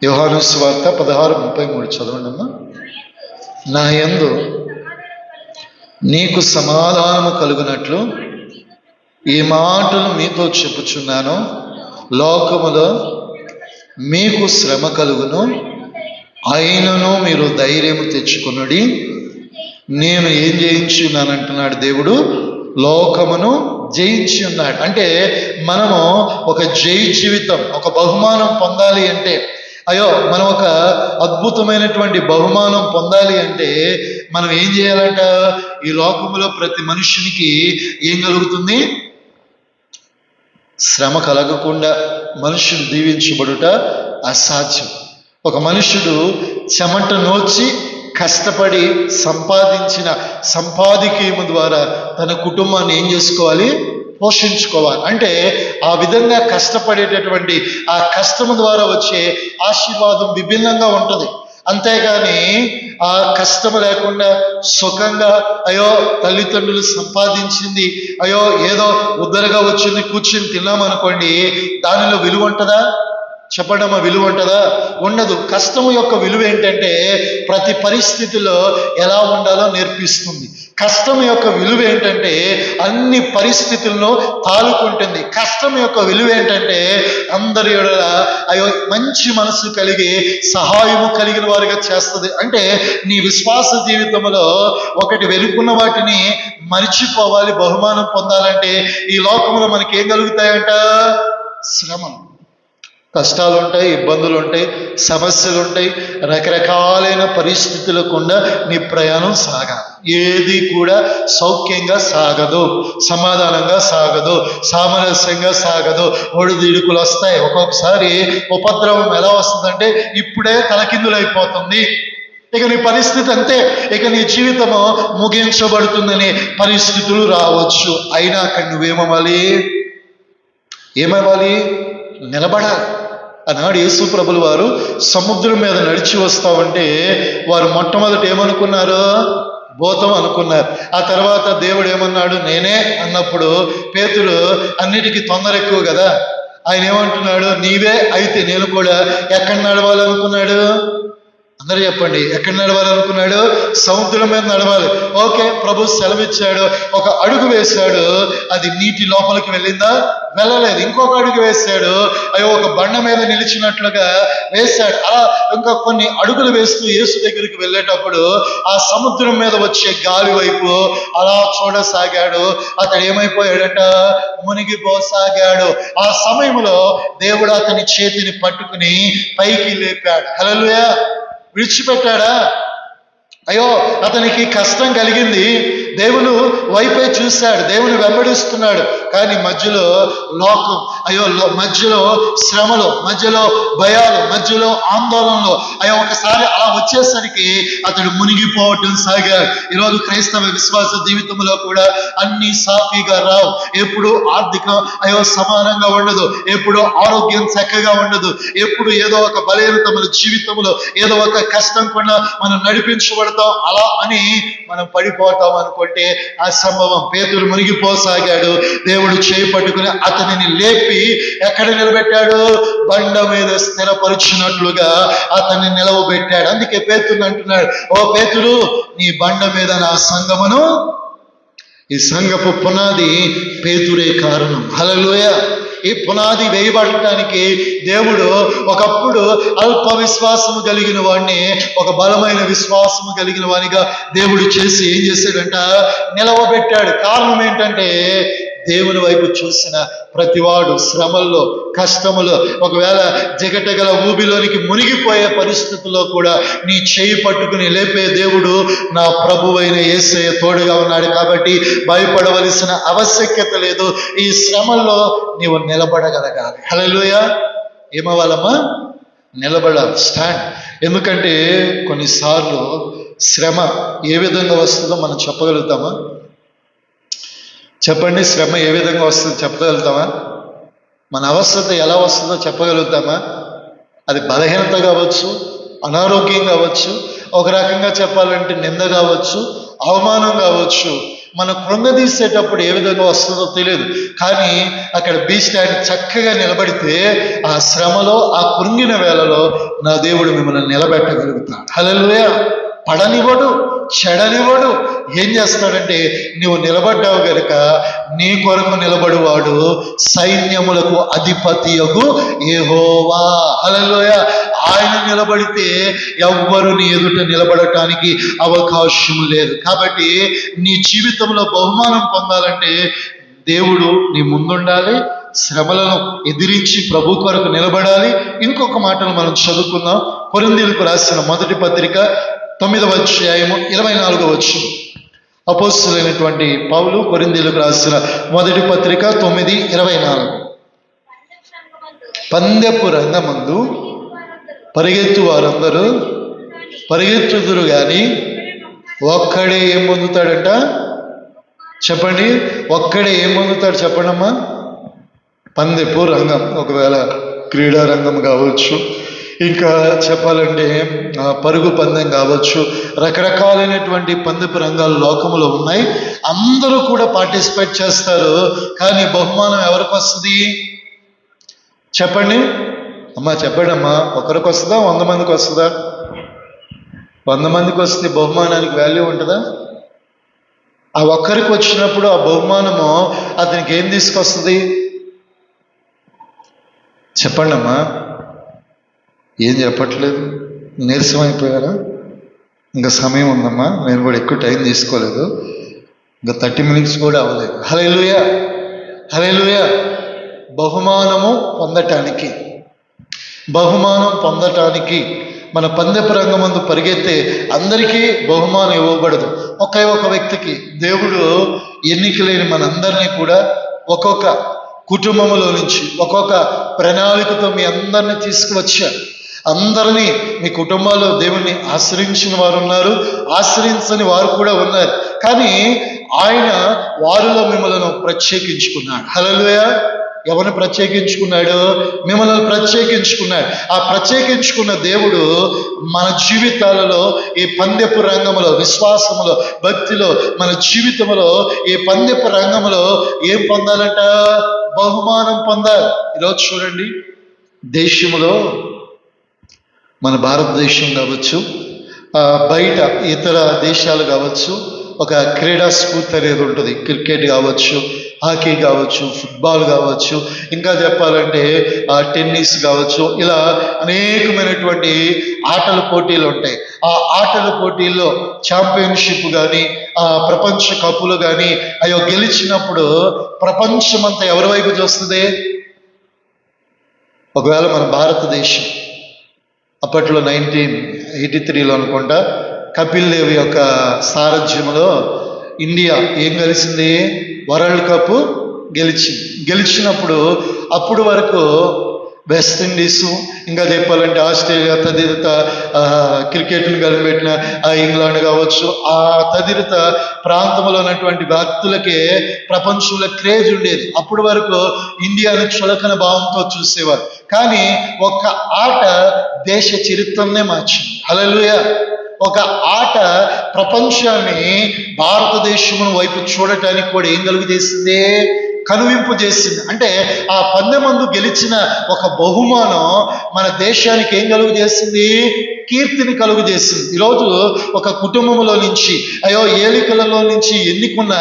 యోహాను సువార్త 16:33 చదవండి అమ్మా. నా యందు నీకు సమాధానము కలుగునట్లు ఈ మాటలు మీతో చెప్పుచున్నాను. లోకములో మీకు శ్రమ కలుగును, అయినను మీరు ధైర్యము తెచ్చుకొనుడి, నేను ఏం జయించి ఉన్నానంటున్నాడు దేవుడు? లోకమును జయించి ఉన్నాడు. అంటే మనము ఒక జై జీవితం, ఒక బహుమానం పొందాలి అంటే, అయ్యో మనం ఒక అద్భుతమైనటువంటి బహుమానం పొందాలి అంటే మనం ఏం చేయాలంట? ఈ లోకములో ప్రతి మనుషునికి ఏం కలుగుతుంది? శ్రమ కలగకుండా మనుషుడు దీవించబడుట అసాధ్యం. ఒక మనుషుడు చెమట నోచి కష్టపడి సంపాదించిన సంపాదికీయము ద్వారా తన కుటుంబాన్ని ఏం చేసుకోవాలి? పోషించుకోవాలి. అంటే ఆ విధంగా కష్టపడేటటువంటి ఆ కష్టము ద్వారా వచ్చే ఆశీర్వాదం విభిన్నంగా ఉంటుంది. అంతేగాని ఆ కష్టము లేకుండా సుఖంగా అయ్యో తల్లిదండ్రులు సంపాదించింది అయ్యో ఏదో ఉద్దరగా వచ్చింది కూర్చుని తిన్నామనుకోండి, దానిలో విలువ ఉంటుందా? చెప్పడమా విలువ ఉంటుందా? ఉండదు. కష్టము యొక్క విలువ ఏంటంటే ప్రతి పరిస్థితిలో ఎలా ఉండాలో నేర్పిస్తుంది. కష్టం యొక్క విలువ ఏంటంటే అన్ని పరిస్థితులను తాలుకుంటుంది. కష్టం యొక్క విలువ ఏంటంటే అందరి ఎడల అయ్యో మంచి మనసు కలిగి సహాయము కలిగిన వారిగా చేస్తుంది. అంటే నీ విశ్వాస జీవితంలో ఒకటి వెలుకున్న వాటిని మరిచిపోవాలి. బహుమానం పొందాలంటే ఈ లోకంలో మనకి ఏం కలుగుతాయంట? శ్రమలు, కష్టాలు ఉంటాయి, ఇబ్బందులు ఉంటాయి, సమస్యలు ఉంటాయి, రకరకాలైన పరిస్థితుల గుండా నీ ప్రయాణం సాగాలి. ఏది కూడా సౌఖ్యంగా సాగదు, సమాధానంగా సాగదు, సామరస్యంగా సాగదు. ఒడిదుడుకులు వస్తాయి. ఒక్కొక్కసారి ఉపద్రవం ఎలా వస్తుందంటే ఇప్పుడే తలకిందులైపోతుంది, ఇక నీ పరిస్థితి అంతే, ఇక నీ జీవితము ముగించబడుతుందనే పరిస్థితులు రావచ్చు. అయినా అక్కడ నువ్వేమవ్వాలి? ఏమవ్వాలి? నిలబడాలి. ఆనాడు యేసు ప్రభులు వారు సముద్రం మీద నడిచి వస్తామంటే వారు మొట్టమొదటి ఏమనుకున్నారు? భూతం అనుకున్నారు. ఆ తర్వాత దేవుడు ఏమన్నాడు? నేనే అన్నప్పుడు పేతురు అన్నిటికీ తొందర ఎక్కువ కదా, ఆయన ఏమంటున్నాడు? నీవే అయితే నేను కూడా ఎక్కడ నడవాలనుకున్నాడు? అందరూ చెప్పండి, ఎక్కడ నడవాలనుకున్నాడు? సముద్రం మీద నడవాలి. ఓకే, ప్రభు సెలవిచ్చాడు, ఒక అడుగు వేశాడు, అది నీటి లోపలికి వెళ్ళిందా? వెళ్ళలేదు. ఇంకొక అడుగు వేశాడు, అయ్యో ఒక బండ మీద నిలిచినట్లుగా వేశాడు. అలా ఇంకా కొన్ని అడుగులు వేస్తూ యేసు దగ్గరికి వెళ్ళేటప్పుడు ఆ సముద్రం మీద వచ్చే గాలి వైపు అలా చూడసాగాడు. అతడు ఏమైపోయాడట? మునిగిపోసాగాడు. ఆ సమయంలో దేవుడు అతని చేతిని పట్టుకుని పైకి లేపాడు. హల్లెలూయా. విడిచిపెట్టాడా? అయ్యో అతనికి కష్టం కలిగింది, దేవుని వైపే చూశాడు, దేవుని వెంబడిస్తున్నాడు. కానీ మధ్యలో లోకం, అయ్యో మధ్యలో శ్రమలు, మధ్యలో భయాలు, మధ్యలో ఆందోళనలు, అయ్యో ఒకసారి అలా వచ్చేసరికి అతడు మునిగిపోవటం సాగాడు. ఈరోజు క్రైస్తవ విశ్వాస జీవితంలో కూడా అన్ని సాఫీగా రావు. ఎప్పుడు ఆర్థికం అయ్యో సమానంగా ఉండదు, ఎప్పుడు ఆరోగ్యం చక్కగా ఉండదు, ఎప్పుడు ఏదో ఒక బలహీనత మన జీవితంలో, ఏదో ఒక కష్టం కూడా మనం నడిపించబడతాం. అలా అని మనం పడిపోతాం అనుకోండి, కాబట్టి ఆ సంభవం పేతురు మునిగిపోసాగాడు. దేవుడు చేయి పట్టుకుని అతనిని లేపి ఎక్కడ నిలబెట్టాడు? బండ మీద స్థిరపరుచినట్లుగా అతన్ని నిలవబెట్టాడు. అందుకే పేతురు అంటున్నాడు, ఓ పేతురు, నీ బండ మీద నా సంఘమును, ఈ సంఘపు పునాది పేతురే కారణం. హల్లెలూయా. ఈ పునాది వేయబడటానికి దేవుడు ఒకప్పుడు అల్ప విశ్వాసము కలిగిన వాడిని ఒక బలమైన విశ్వాసము కలిగిన వానిగా దేవుడు చేసి ఏం చేశాడంట? నిలవబెట్టాడు. కారణం ఏంటంటే దేవుని వైపు చూసిన ప్రతివాడు శ్రమల్లో, కష్టములో, ఒకవేళ జగటగల ఊబిలోనికి మునిగిపోయే పరిస్థితుల్లో కూడా నీ చేయి పట్టుకుని లేపే దేవుడు నా ప్రభువైన యేసయ్య తోడుగా ఉన్నాడు. కాబట్టి భయపడవలసిన ఆవశ్యకత లేదు. ఈ శ్రమల్లో నీవు నిలబడగలగాలి. హల్లెలూయా. ఏమవ్వాలమ్మా? నిలబడాలి, స్టాండ్. ఎందుకంటే కొన్నిసార్లు శ్రమ ఏ విధంగా వస్తుందో మనం చెప్పగలుగుతామా? చెప్పండి, శ్రమ ఏ విధంగా వస్తుందో చెప్పగలుగుతామా? మన అవస్థత ఎలా వస్తుందో చెప్పగలుగుతామా? అది బలహీనత కావచ్చు, అనారోగ్యం కావచ్చు, ఒక రకంగా చెప్పాలంటే నింద కావచ్చు, అవమానం కావచ్చు. మన కృంగదీసేటప్పుడు ఏ విధంగా వస్తుందో తెలియదు. కానీ అక్కడ బీ స్టాండ్ చక్కగా నిలబడితే ఆ శ్రమలో, ఆ కృంగిన వేళలో నా దేవుడు మిమ్మల్ని నిలబెట్టగలుగుతాడు. హల్లెలూయా. పడనివ్వడు, చెడనివ్వడు. ఏం చేస్తాడంటే నువ్వు నిలబడ్డావు గనుక నీ కొరకు నిలబడువాడు సైన్యములకు అధిపతియగు యెహోవా. హల్లెలూయా. ఆయన నిలబడితే ఎవ్వరు నీ ఎదుట నిలబడటానికి అవకాశం లేదు. కాబట్టి నీ జీవితంలో బహుమానం పొందాలంటే దేవుడు నీ ముందుండాలి, శ్రమలను ఎదిరించి ప్రభు కొరకు నిలబడాలి. ఇంకొక మాటను మనం చదువుకుందాం. కొరింథీయులకు రాసిన మొదటి పత్రిక 9వ అధ్యాయము 24వ వచనం. అపోస్తలుడైనటువంటి పౌలు కొరింథీయులకు రాసిన మొదటి పత్రిక 9:24. పందెపు రంగమందు పరిగెత్తు వారందరూ పరిగెత్తుదురు గాని ఒక్కడే ఏం పొందుతాడంట? చెప్పండి, ఒక్కడే ఏం పొందుతాడు? చెప్పండమ్మా. పందెపు రంగం, ఒకవేళ క్రీడా రంగం కావచ్చు, ఇంకా చెప్పాలంటే పరుగు పందెం కావచ్చు, రకరకాలైనటువంటి పందెపు రంగాలు లోకంలో ఉన్నాయి. అందరూ కూడా పార్టిసిపేట్ చేస్తారు. కానీ బహుమానం ఎవరికి వస్తుంది? చెప్పండి అమ్మా, చెప్పండి అమ్మా. ఒకరికి వస్తుందా? 100 మందికి వస్తుందా? 100 మందికి వస్తే బహుమానానికి వాల్యూ ఉంటుందా? ఆ ఒక్కరికి వచ్చినప్పుడు ఆ బహుమానము అతనికి ఏం తీసుకొస్తుంది? చెప్పండి అమ్మా. ఏం చెప్పట్లేదు? నీరసం అయిపోయారా? ఇంకా సమయం ఉందమ్మా. నేను కూడా ఎక్కువ టైం తీసుకోలేదు. ఇంకా 30 మినిట్స్ కూడా అవ్వలేదు. హల్లెలూయా. హల్లెలూయా. బహుమానం పొందటానికి మన పందెపు రంగమందు పరిగెత్తే అందరికీ బహుమానం ఇవ్వబడదు. ఒకే ఒక వ్యక్తికి దేవుడు ఎన్నిక లేని మనందరినీ కూడా ఒక్కొక్క కుటుంబంలో నుంచి ఒక్కొక్క ప్రణాళికతో మీ అందరినీ తీసుకువచ్చారు. అందరినీ మీ కుటుంబాల్లో దేవుణ్ణి ఆశ్రయించిన వారు ఉన్నారు, ఆశ్రయించని వారు కూడా ఉన్నారు. కానీ ఆయన వారిలో మిమ్మల్ని ప్రత్యేకించుకున్నాడు. హల్లెలూయా. ఎవరిని ప్రత్యేకించుకున్నాడు? మిమ్మల్ని ప్రత్యేకించుకున్నాడు. ఆ ప్రత్యేకించుకున్న దేవుడు మన జీవితాలలో ఈ పందెపు రంగంలో, విశ్వాసములో, భక్తిలో, మన జీవితంలో ఈ పందెపు రంగంలో ఏం పొందాలంట? బహుమానం పొందాలి. ఈరోజు చూడండి, దేశంలో మన భారతదేశం కావచ్చు, బయట ఇతర దేశాలు కావచ్చు, ఒక క్రీడా స్ఫూర్తి అనేది ఉంటుంది. క్రికెట్ కావచ్చు, హాకీ కావచ్చు, ఫుట్బాల్ కావచ్చు, ఇంకా చెప్పాలంటే టెన్నిస్ కావచ్చు. ఇలా అనేకమైనటువంటి ఆటల పోటీలు ఉంటాయి. ఆ ఆటల పోటీల్లో ఛాంపియన్షిప్ కానీ, ప్రపంచ కప్పులు కానీ అయ్యో గెలిచినప్పుడు ప్రపంచమంతా ఎవరి వైపు చూస్తుంది? ఒకవేళ మన భారతదేశం అప్పట్లో 1983లో అనుకుంటా కపిల్ దేవ్ యొక్క సారథ్యంలో ఇండియా ఏం గెలిచింది? వరల్డ్ కప్ గెలిచినప్పుడు అప్పుడు వరకు వెస్టిండీసు, ఇంకా చెప్పాలంటే ఆస్ట్రేలియా, తదితర క్రికెట్ను కలిపెట్టిన ఇంగ్లాండ్ కావచ్చు, ఆ తదితర ప్రాంతంలో ఉన్నటువంటి వ్యక్తులకే ప్రపంచంలో క్రేజ్ ఉండేది. అప్పటి వరకు ఇండియాను చులకన భావంతో చూసేవారు. కానీ ఒక్క ఆట దేశ చరిత్రనే మార్చింది. హల్లెలూయా. ఒక ఆట ప్రపంచాన్ని భారతదేశం వైపు చూడటానికి కూడా ఏం కలుగు చేసింది? కనువింపు చేసింది. అంటే ఆ పందెమందు గెలిచిన ఒక బహుమానం మన దేశానికి ఏం కలుగు చేసింది? కీర్తిని కలుగు చేసింది. ఈరోజు ఒక కుటుంబంలో నుంచి ఏలికలలో నుంచి ఎన్నుకున్న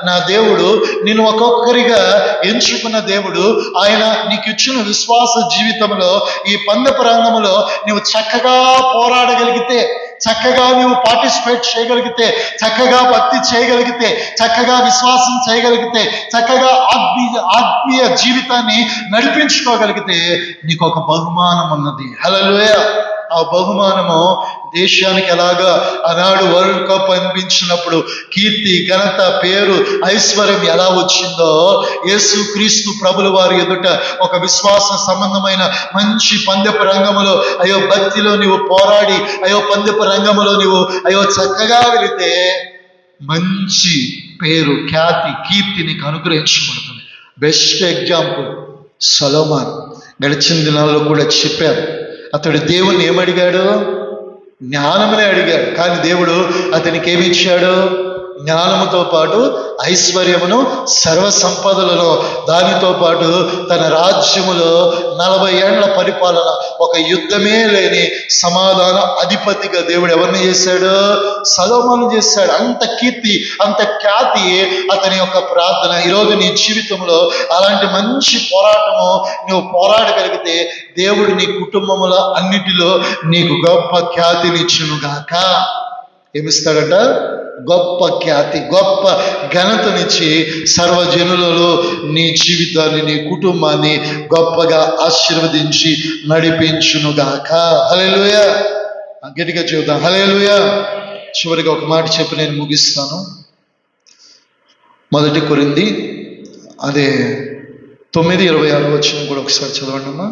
నా దేవుడు, నిన్ను ఒక్కొక్కరిగా ఎంచుకున్న దేవుడు, ఆయన నీకు ఇచ్చిన విశ్వాస జీవితంలో ఈ పందెపు రంగంలో నువ్వు చక్కగా పోరాడగలిగితే, చక్కగా నువ్వు పార్టిసిపేట్ చేయగలిగితే, చక్కగా భక్తి చేయగలిగితే, చక్కగా విశ్వాసం చేయగలిగితే, చక్కగా ఆత్మీయ జీవితాన్ని నడిపించుకోగలిగితే నీకు ఒక బహుమానం ఉన్నది. హల్లెలూయా. ఆ బహుమానము దేశానికి ఎలాగా ఆనాడు వరల్డ్ కప్ అనిపించినప్పుడు కీర్తి, ఘనత, పేరు, ఐశ్వర్యం ఎలా వచ్చిందో, యేసు క్రీస్తు ప్రభుల వారి ఎదుట ఒక విశ్వాస సంబంధమైన మంచి పందెపు రంగములో భక్తిలో నీవు పోరాడి పందెపు రంగములో నీవు చక్కగా వెళితే మంచి పేరు, ఖ్యాతి, కీర్తి నీకు అనుగ్రహించబడుతుంది. బెస్ట్ ఎగ్జాంపుల్ సొలొమోను. గడిచిన దినాల్లో కూడా చెప్పారు, అతడు దేవుణ్ణి ఏమడిగాడు? జ్ఞానమునే అడిగాడు. కానీ దేవుడు అతనికి ఏమి ఇచ్చాడు? జ్ఞానముతో పాటు ఐశ్వర్యమును, సర్వ సంపదలలో, దానితో పాటు తన రాజ్యములో 40 ఏళ్ల పరిపాలన, ఒక యుద్ధమే లేని సమాధాన అధిపతిగా దేవుడు ఎవరిని చేశాడు? సొలొమోను చేశాడు. అంత కీర్తి, అంత ఖ్యాతి అతని యొక్క ప్రార్థన. ఈరోజు నీ జీవితంలో అలాంటి మంచి పోరాటము నువ్వు పోరాడగలిగితే దేవుడు నీ కుటుంబముల అన్నిటిలో నీకు గొప్ప ఖ్యాతినిచ్చునుగాక. ఏమిస్తాడట? గొప్ప ఖ్యాతి, గొప్ప ఘనతనిచ్చి సర్వజనులలో నీ జీవితాన్ని, నీ కుటుంబాన్ని గొప్పగా ఆశీర్వదించి నడిపించునుగాక. హల్లెలూయా. గట్టిగా చెబుతాం హల్లెలూయా. చివరిగా ఒక మాట చెప్పి నేను ముగిస్తాను. 1 కొరింథీ 9:26 వచనం కూడా ఒకసారి చదవండి అమ్మా.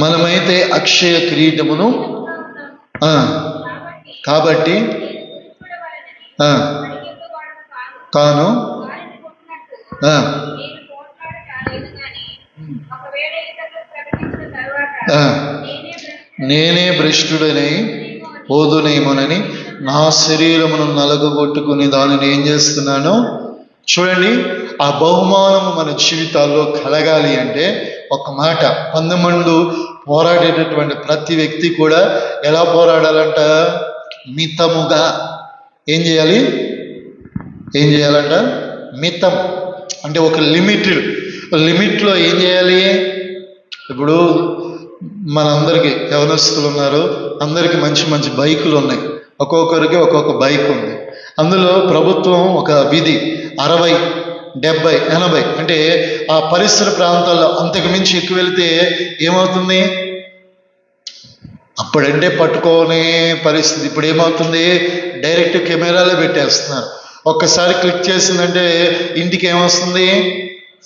మనమైతే అక్షయ కిరీటమును కాబట్టి కాను నేనే భ్రష్టుడనై పోదునేమోనని నా శరీరమును నలగగొట్టుకుని దానిని ఏం చేస్తున్నాను? చూడండి, ఆ బహుమానము మన జీవితాల్లో కలగాలి అంటే ఒక మాట, పందెమందు పోరాడేటటువంటి ప్రతి వ్యక్తి కూడా ఎలా పోరాడాలంట? మితముగా. ఏం చేయాలంట? మితం అంటే ఒక లిమిట్లో ఏం చేయాలి? ఇప్పుడు మనందరికీ యవనస్తులు ఉన్నారు, అందరికీ మంచి మంచి బైకులు ఉన్నాయి, ఒక్కొక్కరికి ఒక్కొక్క బైక్ ఉంది. అందులో ప్రభుత్వం ఒక విధి 60, 70, 80 అంటే ఆ పరిసర ప్రాంతాల్లో అంతకు మించి ఎక్కువ వెళితే ఏమవుతుంది? అప్పుడంటే పట్టుకోనే పరిస్థితి. ఇప్పుడు ఏమవుతుంది? డైరెక్ట్ కెమెరాలే పెట్టేస్తున్నారు. ఒక్కసారి క్లిక్ చేసిందంటే ఇంటికి ఏమొస్తుంది?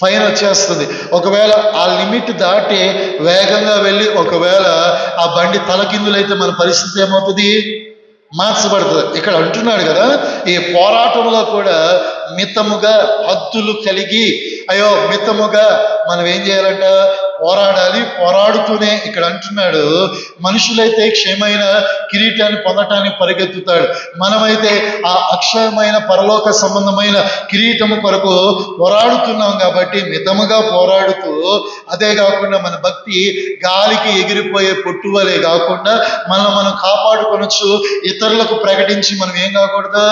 ఫైన్ వచ్చేస్తుంది. ఒకవేళ ఆ లిమిట్ దాటి వేగంగా వెళ్ళి ఒకవేళ ఆ బండి తలకిందులైతే మన పరిస్థితి ఏమవుతుంది? మార్చబడుతుంది. ఇక్కడ అంటున్నాడు కదా, ఈ పోరాటంలో కూడా మితముగా, హద్దులు కలిగి మితముగా మనం ఏం చేయాలంట? పోరాడాలి. పోరాడుతూనే ఇక్కడ అంటున్నాడు, మనుషులైతే క్షయమైన కిరీటాన్ని పొందటానికి పరిగెత్తుతాడు, మనమైతే ఆ అక్షయమైన పరలోక సంబంధమైన కిరీటము కొరకు పోరాడుతున్నాం. కాబట్టి మితముగా పోరాడుతూ, అదే కాకుండా మన భక్తి గాలికి ఎగిరిపోయే పొట్టువలే కాకుండా మనం కాపాడుకొనొచ్చు. ఇతరులకు ప్రకటించి మనం ఏం కాకూడదు?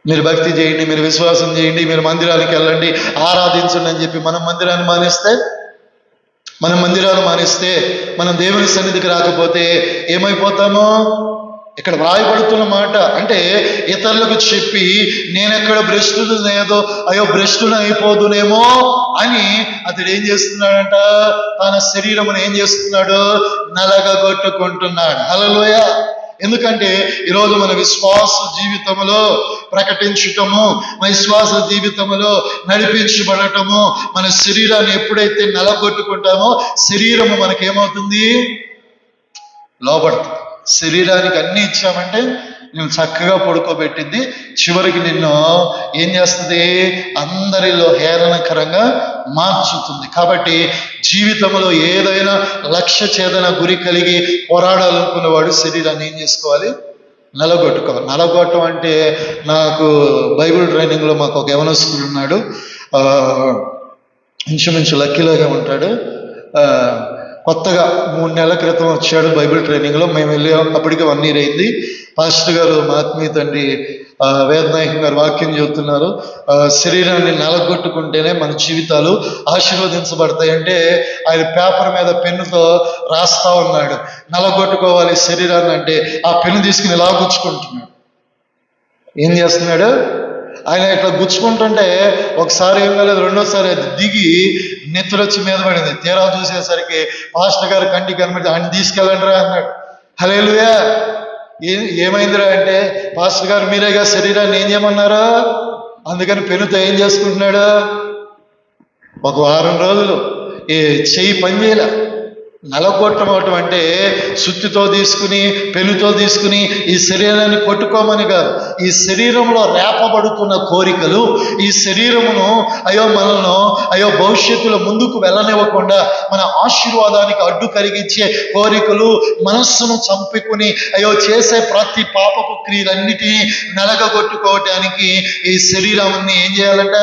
మీరు భక్తి చేయండి, మీరు విశ్వాసం చేయండి, మీరు మందిరానికి వెళ్ళండి, ఆరాధించండి అని చెప్పి మనం మందిరాలు మానేస్తే, మనం దేవుని సన్నిధికి రాకపోతే ఏమైపోతాము? ఇక్కడ వ్రాయబడుతున్న మాట అంటే ఇతరులకు చెప్పి నేనెక్కడ భ్రష్టునేదో భ్రష్టుని అయిపోదునేమో అని అతడు ఏం చేస్తున్నాడంట? తన శరీరమును ఏం చేస్తున్నాడు? నలగగొట్టుకుంటున్నాడు. హల్లెలూయా. ఎందుకంటే ఈరోజు మన విశ్వాస జీవితంలో ప్రకటించటము, విశ్వాస జీవితంలో నడిపించబడటము, మన శరీరాన్ని ఎప్పుడైతే నలగొట్టుకుంటామో శరీరము మనకేమవుతుంది? లోబడుతుంది. శరీరానికి అన్ని ఇచ్చామంటే నిన్ను చక్కగా పడుకోబెట్టింది, చివరికి నిన్ను ఏం చేస్తుంది, అందరిలో హేళనకరంగా మార్చుతుంది. కాబట్టి జీవితంలో ఏదైనా లక్ష్య ఛేదన గురి కలిగి పోరాడాలనుకున్నవాడు శరీరాన్ని ఏం చేసుకోవాలి, నలగొట్టుకోవాలి. నలగొట్టం అంటే, నాకు బైబిల్ ట్రైనింగ్లో మాకు ఒక యవనస్తుడు ఉన్నాడు, ఇంచుమించు లక్కీలాగా ఉంటాడు. కొత్తగా 3 నెలల క్రితం వచ్చాడు బైబిల్ ట్రైనింగ్లో. మేము వెళ్ళాం, అప్పటికి 1 year అయింది. పాస్టర్ గారు, మా ఆత్మీయ తండ్రి వేదనాయకం గారు వాక్యం చెబుతున్నారు, శరీరాన్ని నలగొట్టుకుంటేనే మన జీవితాలు ఆశీర్వదించబడతాయంటే ఆయన పేపర్ మీద పెన్నుతో రాస్తా ఉన్నాడు. నలగొట్టుకోవాలి శరీరాన్ని అంటే ఆ పెన్ను తీసుకుని ఇలా గుచ్చుకుంటున్నాడు. ఏం చేస్తున్నాడు ఆయన? ఇట్లా గుచ్చుకుంటుంటే ఒకసారి ఏం కాలేదు, రెండోసారి అది దిగి నెత్తురొచ్చి మీద పడింది. తీరా చూసేసరికి పాస్టర్ గారు కంటికి కనబడి ఆయన తీసుకెళ్ళండి రా అన్నాడు. హల్లెలూయా. ఏమైందిరా అంటే, పాస్టర్ గారు మీరేగా శరీరాన్ని ఏం చేయమన్నారా, అందుకని పెన్నుతో ఏం చేసుకుంటున్నాడు. ఒక 1 వారం రోజులు చెయ్యి పని చేయలే. నలగొట్టడం అంటే సుత్తితో తీసుకుని, పెనుతో తీసుకుని ఈ శరీరాన్ని కొట్టుకోమని కాదు. ఈ శరీరంలో రేపబడుతున్న కోరికలు, ఈ శరీరమును మనల్ని భవిష్యత్తులో ముందుకు వెళ్ళనివ్వకుండా మన ఆశీర్వాదానికి అడ్డు కలిగించే కోరికలు, మనస్సును చంపుకుని చేసే ప్రతి పాపపు క్రియలన్నిటినీ నలగగొట్టుకోవటానికి ఈ శరీరాన్ని ఏం చేయాలంట,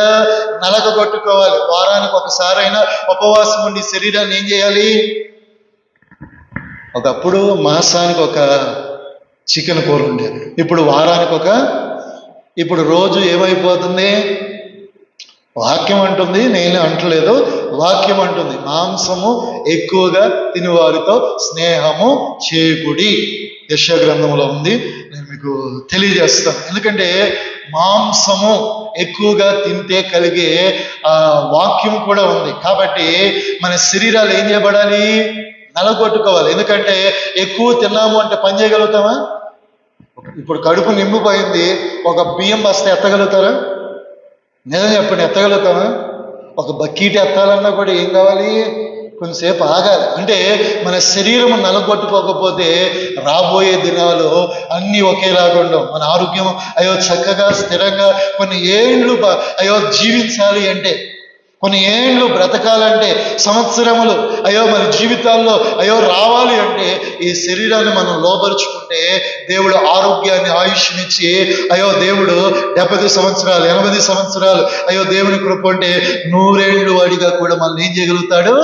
నలగగొట్టుకోవాలి. వారానికి ఒకసారైనా ఉపవాసం ఉండి శరీరాన్ని ఏం చేయాలి. ఒకప్పుడు మాసానికి ఒక చికెన్ కూర ఉండేది, ఇప్పుడు వారానికి ఇప్పుడు రోజు ఏమైపోతుంది, వాక్యం అంటుంది, నేను అంటలేదు, వాక్యం అంటుంది మాంసము ఎక్కువగా తినివారితో స్నేహము చేయకుడి. యెషయా గ్రంథంలో ఉంది, నేను మీకు తెలియజేస్తాను. ఎందుకంటే మాంసము ఎక్కువగా తింటే కలిగే వాక్యం కూడా ఉంది. కాబట్టి మన శరీరాలు ఏం చేయబడాలి, నలగొట్టుకోవాలి. ఎందుకంటే ఎక్కువ తిన్నాము అంటే పని చేయగలుగుతామా? ఇప్పుడు కడుపు నిండిపోయింది, ఒక బియ్యం బస్తా ఎత్తగలుగుతారా? నిజం చెప్పండి, ఎత్తగలుగుతామా? ఒక బకెట్ ఎత్తాలన్నా కూడా ఏం కావాలి, కొంచెంసేపు ఆగాలి. అంటే మన శరీరం నలగొట్టుకోకపోతే రాబోయే దినాలు అన్నీ ఒకేలాగా ఉండవు. మన ఆరోగ్యం చక్కగా స్థిరంగా కొన్ని ఏళ్ళు జీవించాలి అంటే, కొన్ని ఏళ్ళు బ్రతకాలంటే, సంవత్సరములు మన జీవితాల్లో రావాలి అంటే ఈ శరీరాన్ని మనం లోపరుచుకుంటే దేవుడు ఆరోగ్యాన్ని, ఆయుష్నిచ్చి దేవుడు 70 సంవత్సరాలు 80 సంవత్సరాలు దేవుని కృప అంటే 100 ఏళ్ళు వాడిగా కూడా మనం ఏం చేయగలుగుతాడు.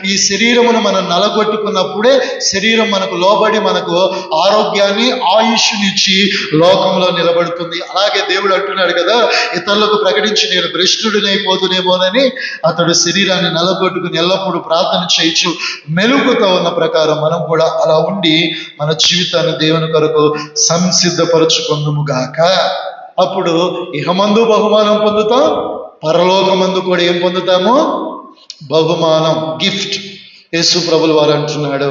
ఈ శరీరమును మనం నలగొట్టుకున్నప్పుడే శరీరం మనకు లోబడి మనకు ఆరోగ్యాన్ని, ఆయుష్నిచ్చి లోకంలో నిలబడుతుంది. అలాగే దేవుడు అంటున్నాడు కదా, ఇతరులకు ప్రకటించి నేను భ్రష్టుడినైపోతునేమోనని అతడు శరీరాన్ని నలగొట్టుకుని ఎల్లప్పుడూ ప్రార్థన చేయొచ్చు మెలుగుతో ఉన్న ప్రకారం మనం కూడా అలా ఉండి మన జీవితాన్ని దేవుని కొరకు సంసిద్ధపరచుకుందుముగాక. అప్పుడు ఇహమందు బహుమానం పొందుతాం, పరలోకమందు కూడా ఏం పొందుతాము, బహుమానం, గిఫ్ట్. యేసు ప్రభుల వారు అంటున్నాడు,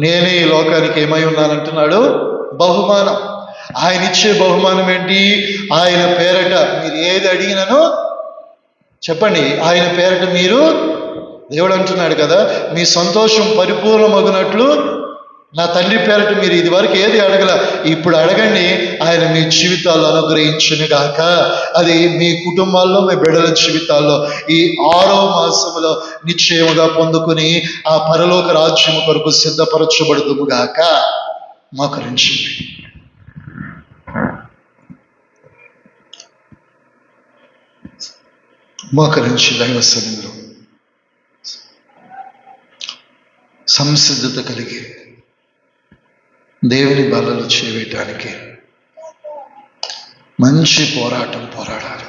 నేనే ఈ లోకానికి ఏమై ఉన్నానంటున్నాడు, బహుమానం. ఆయన ఇచ్చే బహుమానం ఏంటి, ఆయన పేరట మీరు ఏది అడిగినానో చెప్పండి, ఆయన పేరట మీరు, దేవుడు అంటున్నాడు కదా, మీ సంతోషం పరిపూర్ణమగునట్లు నా తండ్రి పేరట మీరు ఇది వరకు ఏది అడగల, ఇప్పుడు అడగండి, ఆయన మీ జీవితాల్లో అనుగ్రహించును గాక. అది మీ కుటుంబాల్లో, మీ బిడ్డల జీవితాల్లో ఈ 6వ మాసములో నిశ్చయముగా పొందుకుని ఆ పరలోక రాజ్యము కొరకు సిద్ధపరచబడుదుము గాక. మోకరించండి. మోకరించి దైవ సన్నిధిలో సంసిద్ధత కలిగి దేవుని బలలో చేవేయటానికి మంచి పోరాటం పోరాడాలి.